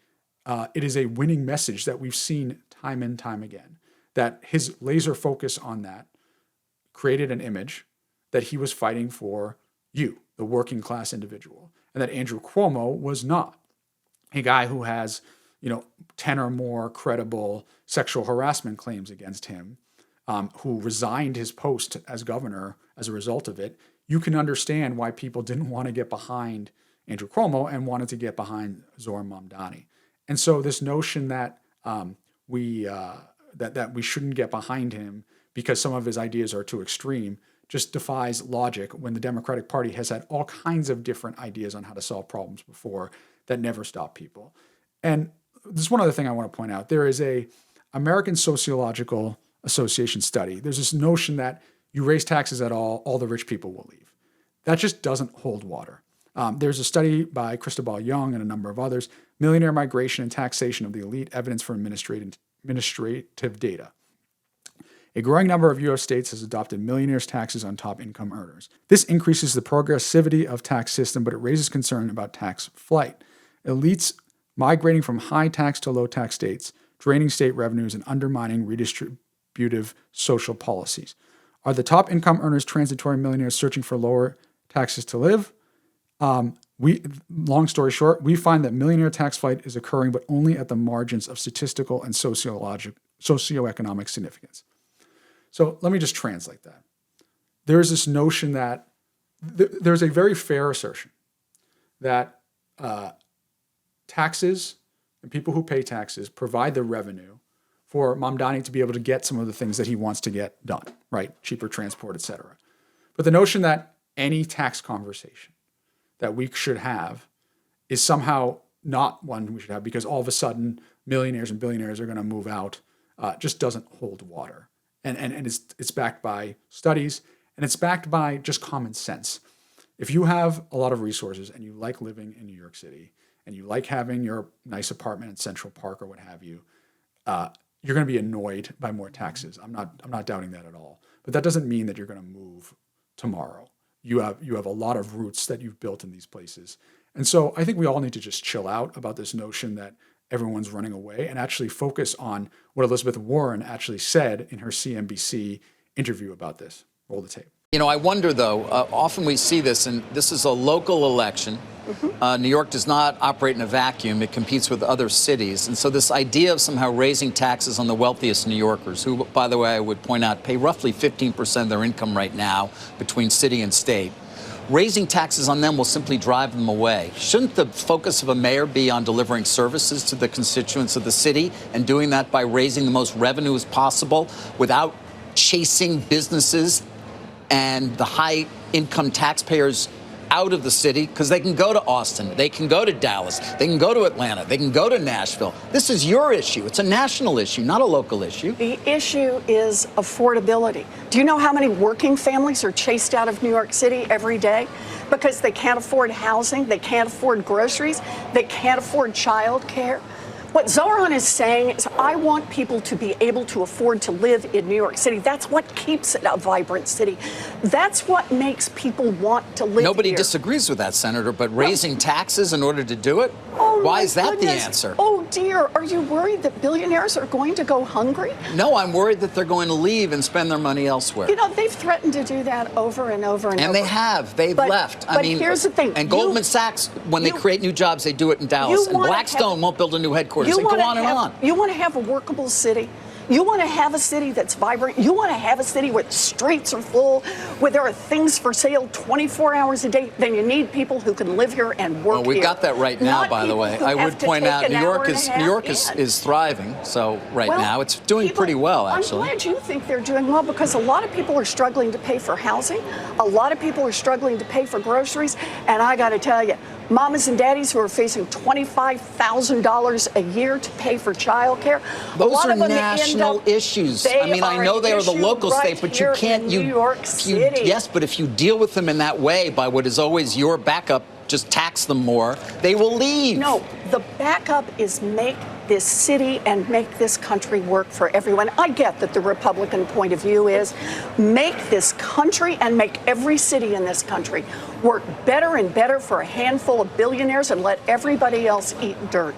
it is a winning message that we've seen time and time again, that his laser focus on that created an image that he was fighting for you, the working class individual, and that Andrew Cuomo was not. A guy who has, 10 or more credible sexual harassment claims against him, who resigned his post as governor as a result of it, you can understand why people didn't want to get behind Andrew Cuomo and wanted to get behind Zohar Mamdani. And so this notion that we shouldn't get behind him because some of his ideas are too extreme just defies logic when the Democratic Party has had all kinds of different ideas on how to solve problems before that never stop people. And there's one other thing I want to point out. There is a American Sociological Association study. There's this notion that you raise taxes at all the rich people will leave. That just doesn't hold water. There's a study by Cristobal Young and a number of others, Millionaire Migration and Taxation of the Elite, Evidence for Administrative Data. A growing number of U.S. states has adopted millionaires' taxes on top income earners. This increases the progressivity of tax system, but it raises concern about tax flight. Elites migrating from high tax to low tax states, draining state revenues and undermining redistributive social policies. Are the top income earners transitory millionaires searching for lower taxes to live? Long story short, we find that millionaire tax flight is occurring, but only at the margins of statistical and socioeconomic significance. So let me just translate that. There's this notion that there's a very fair assertion that taxes and people who pay taxes provide the revenue for Mamdani to be able to get some of the things that he wants to get done, right? Cheaper transport, et cetera. But the notion that any tax conversation that we should have is somehow not one we should have because all of a sudden millionaires and billionaires are going to move out just doesn't hold water. And it's backed by studies, and it's backed by just common sense. If you have a lot of resources and you like living in New York City and you like having your nice apartment in Central Park or what have you, you're going to be annoyed by more taxes. I'm not doubting that at all. But that doesn't mean that you're going to move tomorrow. You have a lot of roots that you've built in these places. And so I think we all need to just chill out about this notion that everyone's running away and actually focus on what Elizabeth Warren actually said in her CNBC interview about this. Roll the tape. You know, I wonder, though, often we see this, and this is a local election. New York does not operate in a vacuum. It competes with other cities. And so this idea of somehow raising taxes on the wealthiest New Yorkers, who, by the way, I would point out, pay roughly 15% of their income right now between city and state, raising taxes on them will simply drive them away. Shouldn't the focus of a mayor be on delivering services to the constituents of the city and doing that by raising the most revenue as possible without chasing businesses and the high-income taxpayers out of the city? Because they can go to Austin, they can go to Dallas, they can go to Atlanta, they can go to Nashville. This is your issue. It's a national issue, not a local issue. The issue is affordability. Do you know how many working families are chased out of New York City every day? Because they can't afford housing, they can't afford groceries, they can't afford child care. What Zoran is saying is, I want people to be able to afford to live in New York City. That's what keeps it a vibrant city. That's what makes people want to live Nobody here. disagrees with that, Senator, but raising taxes in order to do it? Oh, why is that goodness. the answer? Oh, dear. Are you worried that billionaires are going to go hungry? No, I'm worried that they're going to leave and spend their money elsewhere. You know, they've threatened to do that over and over and over. And they have. They've left. But here's the thing. And Goldman Sachs, when they create new jobs, they do it in Dallas. And Blackstone won't build a new headquarters. And go on and on. You want to have a workable city. You want to have a city that's vibrant. You want to have a city where the streets are full, where there are things for sale 24 hours a day. Then you need people who can live here and work here. Well, we've got that right now, by the way. I would point out New York is thriving. So now it's doing pretty well, actually. I'm glad you think they're doing well, because a lot of people are struggling to pay for housing. A lot of people are struggling to pay for groceries. And I got to tell you, mamas and daddies who are facing $25,000 a year to pay for child care. Those are national issues. I mean, I know they are the local state, but you can't. New York City. Yes, but if you deal with them in that way, by what is always your backup, just tax them more, they will leave. No, the backup is make this city and make this country work for everyone. I get that the Republican point of view is make this country and make every city in this country work better and better for a handful of billionaires and let everybody else eat dirt.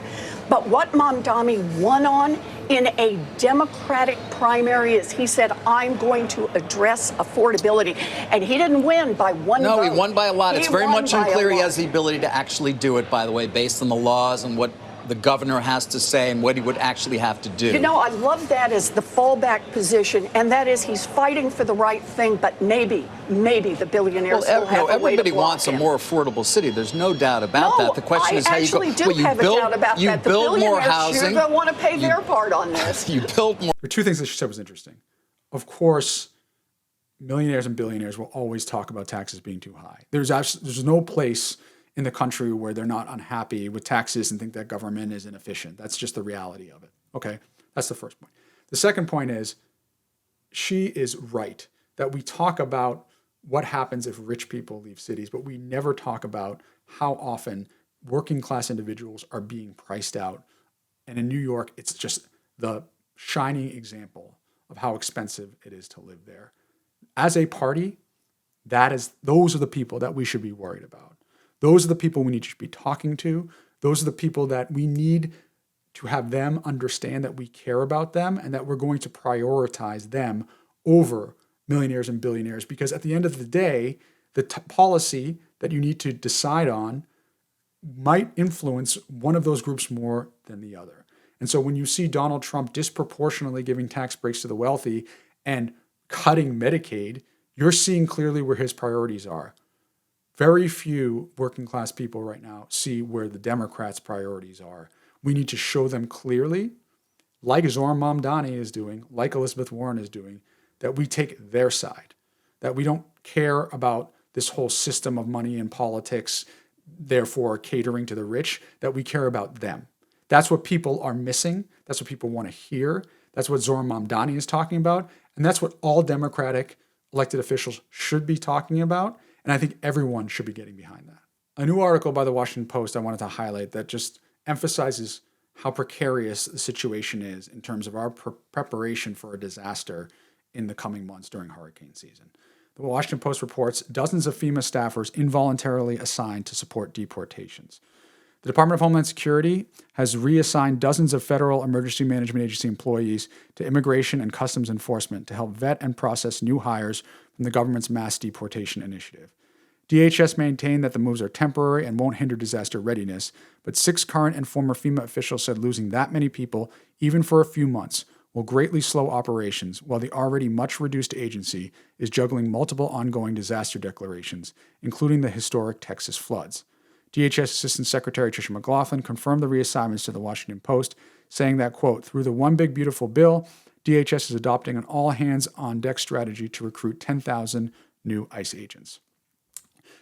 But what Mamdani won on in a Democratic primary is he said, I'm going to address affordability. And he didn't win by one vote. No, he won by a lot. It's very much unclear he has the ability to actually do it, by the way, based on the laws and what the governor has to say and what he would actually have to do. You know, I love that as the fallback position, and that is he's fighting for the right thing, but maybe the billionaires will have a way to everybody block wants him. a more affordable city. There's no doubt about that. The question is how you go. I actually do have a doubt about that. The build more billionaires housing. Sure want to pay their part on this. You build more. There are two things that she said was interesting. Of course, millionaires and billionaires will always talk about taxes being too high. There's no place in the country where they're not unhappy with taxes and think that government is inefficient. That's just the reality of it. Okay, that's the first point. The second point is she is right that we talk about what happens if rich people leave cities, but we never talk about how often working class individuals are being priced out. And in New York, it's just the shining example of how expensive it is to live there. As a party, those are the people that we should be worried about. Those are the people we need to be talking to. Those are the people that we need to have them understand that we care about them and that we're going to prioritize them over millionaires and billionaires. Because at the end of the day, the policy that you need to decide on might influence one of those groups more than the other. And so when you see Donald Trump disproportionately giving tax breaks to the wealthy and cutting Medicaid, you're seeing clearly where his priorities are. Very few working class people right now see where the Democrats' priorities are. We need to show them clearly, like Zohran Mamdani is doing, like Elizabeth Warren is doing, that we take their side, that we don't care about this whole system of money and politics, therefore catering to the rich, that we care about them. That's what people are missing. That's what people want to hear. That's what Zohran Mamdani is talking about. And that's what all Democratic elected officials should be talking about. And I think everyone should be getting behind that. A new article by the Washington Post I wanted to highlight that just emphasizes how precarious the situation is in terms of our preparation for a disaster in the coming months during hurricane season. The Washington Post reports dozens of FEMA staffers involuntarily assigned to support deportations. The Department of Homeland Security has reassigned dozens of federal emergency management agency employees to immigration and customs enforcement to help vet and process new hires from the government's mass deportation initiative. DHS maintained that the moves are temporary and won't hinder disaster readiness, but 6 current and former FEMA officials said losing that many people, even for a few months, will greatly slow operations, while the already much reduced agency is juggling multiple ongoing disaster declarations, including the historic Texas floods. DHS Assistant Secretary Tricia McLaughlin confirmed the reassignments to the Washington Post, saying that, quote, through the One Big Beautiful Bill, DHS is adopting an all-hands-on-deck strategy to recruit 10,000 new ICE agents.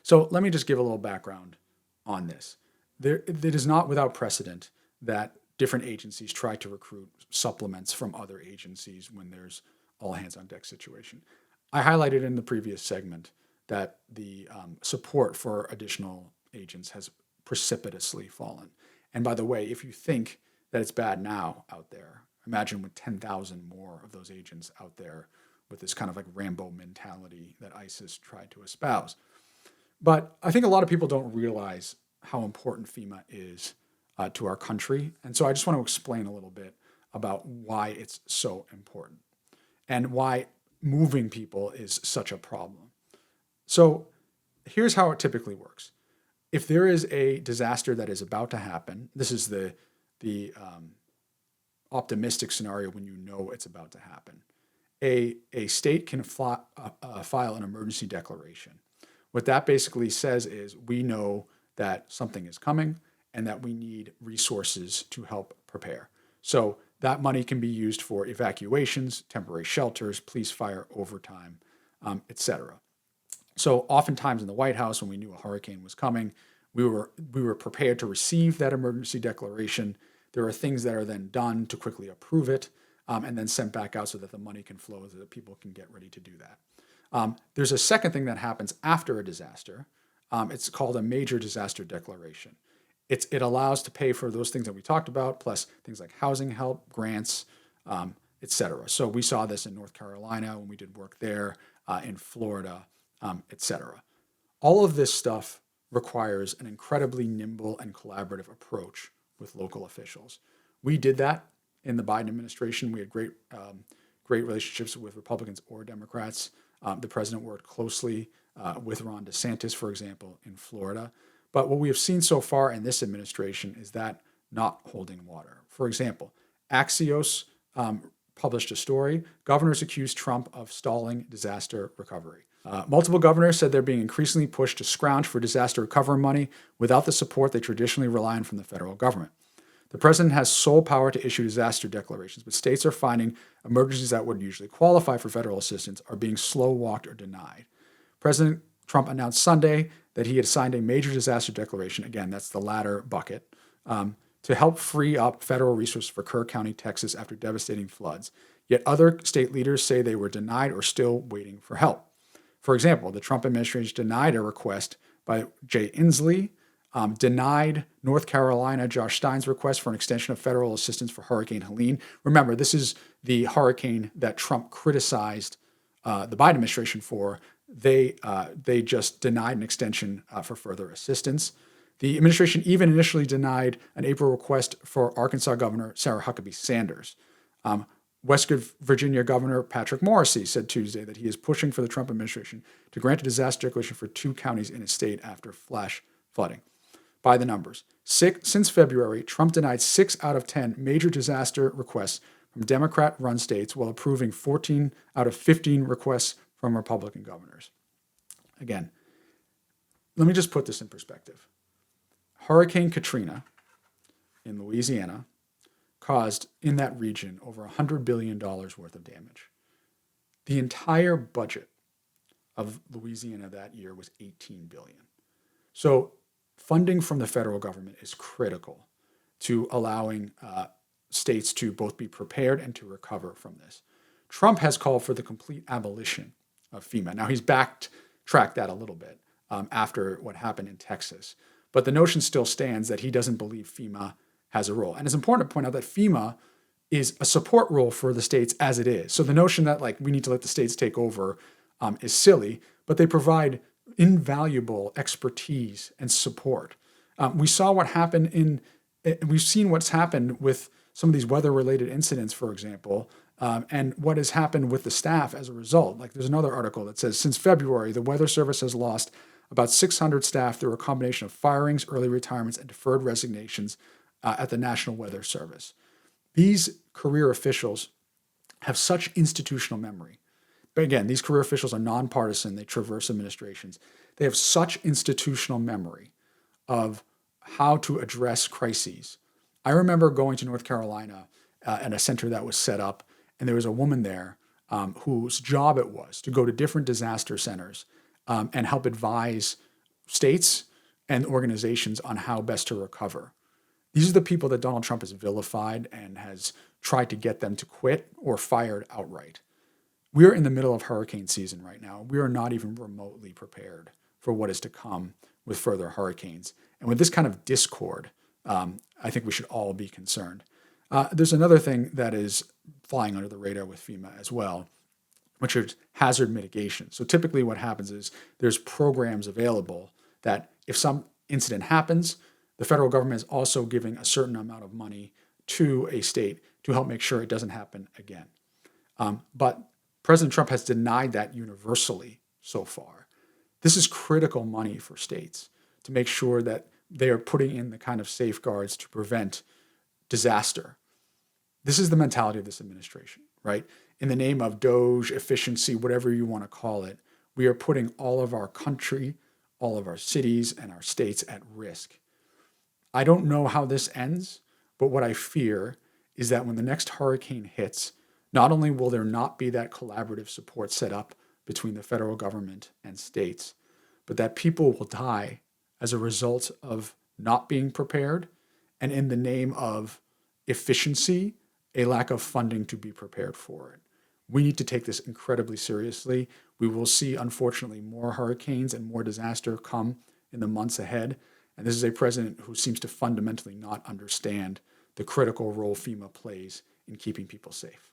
So let me just give a little background on this. It is not without precedent that different agencies try to recruit supplements from other agencies when there's all-hands-on-deck situation. I highlighted in the previous segment that the support for additional agents has precipitously fallen. And by the way, if you think that it's bad now out there, imagine with 10,000 more of those agents out there with this kind of like Rambo mentality that ISIS tried to espouse. But I think a lot of people don't realize how important FEMA is to our country. And so I just want to explain a little bit about why it's so important and why moving people is such a problem. So here's how it typically works. If there is a disaster that is about to happen, this is the optimistic scenario when you know it's about to happen. A state can file an emergency declaration. What that basically says is we know that something is coming and that we need resources to help prepare. So that money can be used for evacuations, temporary shelters, police fire, overtime, etc. So oftentimes in the White House, when we knew a hurricane was coming, we were prepared to receive that emergency declaration. There are things that are then done to quickly approve it and then sent back out so that the money can flow, so that people can get ready to do that. There's a second thing that happens after a disaster. It's called a major disaster declaration. It allows to pay for those things that we talked about, plus things like housing help, grants, etc. So we saw this in North Carolina when we did work there, in Florida, etc. All of this stuff requires an incredibly nimble and collaborative approach with local officials. We did that in the Biden administration. We had great relationships with Republicans or Democrats. The president worked closely with Ron DeSantis, for example, in Florida. But what we have seen so far in this administration is that not holding water. For example, Axios published a story. Governors accused Trump of stalling disaster recovery. Multiple governors said they're being increasingly pushed to scrounge for disaster recovery money without the support they traditionally rely on from the federal government. The president has sole power to issue disaster declarations, but states are finding emergencies that would usually qualify for federal assistance are being slow-walked or denied. President Trump announced Sunday that he had signed a major disaster declaration, again, that's the latter bucket, to help free up federal resources for Kerr County, Texas, after devastating floods. Yet other state leaders say they were denied or still waiting for help. For example, the Trump administration denied a request by Jay Inslee, denied North Carolina Josh Stein's request for an extension of federal assistance for Hurricane Helene. Remember, this is the hurricane that Trump criticized the Biden administration for. They just denied an extension for further assistance. The administration even initially denied an April request for Arkansas Governor Sarah Huckabee Sanders. West Virginia Governor Patrick Morrisey said Tuesday that he is pushing for the Trump administration to grant a disaster declaration for 2 counties in his state after flash flooding. By the numbers, since February, Trump denied 6 out of 10 major disaster requests from Democrat-run states while approving 14 out of 15 requests from Republican governors. Again, let me just put this in perspective. Hurricane Katrina in Louisiana caused in that region over $100 billion worth of damage. The entire budget of Louisiana that year was $18 billion. So funding from the federal government is critical to allowing states to both be prepared and to recover from this. Trump has called for the complete abolition of FEMA. Now, he's backtracked that a little bit after what happened in Texas. But the notion still stands that he doesn't believe FEMA has a role. And it's important to point out that FEMA is a support role for the states as it is. So the notion that we need to let the states take over is silly, but they provide invaluable expertise and support. We've seen what's happened with some of these weather-related incidents, for example, and what has happened with the staff as a result. There's another article that says, since February, the Weather Service has lost about 600 staff through a combination of firings, early retirements, and deferred resignations at the National Weather Service. These career officials have such institutional memory. But again, these career officials are nonpartisan. They traverse administrations. They have such institutional memory of how to address crises. I remember going to North Carolina at a center that was set up, and there was a woman there whose job it was to go to different disaster centers and help advise states and organizations on how best to recover. These are the people that Donald Trump has vilified and has tried to get them to quit or fired outright. We're in the middle of hurricane season right now. We are not even remotely prepared for what is to come with further hurricanes. And with this kind of discord, I think we should all be concerned. There's another thing that is flying under the radar with FEMA as well, which is hazard mitigation. So typically what happens is there's programs available that if some incident happens, the federal government is also giving a certain amount of money to a state to help make sure it doesn't happen again. But President Trump has denied that universally so far. This is critical money for states to make sure that they are putting in the kind of safeguards to prevent disaster. This is the mentality of this administration, right? In the name of DOGE, efficiency, whatever you want to call it, we are putting all of our country, all of our cities, and our states at risk. I don't know how this ends, but what I fear is that when the next hurricane hits, not only will there not be that collaborative support set up between the federal government and states, but that people will die as a result of not being prepared, and in the name of efficiency, a lack of funding to be prepared for it. We need to take this incredibly seriously. We will see, unfortunately, more hurricanes and more disaster come in the months ahead. And this is a president who seems to fundamentally not understand the critical role FEMA plays in keeping people safe.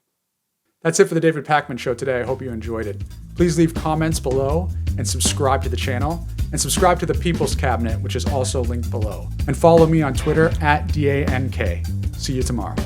That's it for the David Pakman Show today. I hope you enjoyed it. Please leave comments below and subscribe to the channel. And subscribe to the People's Cabinet, which is also linked below. And follow me on Twitter @DANK. See you tomorrow.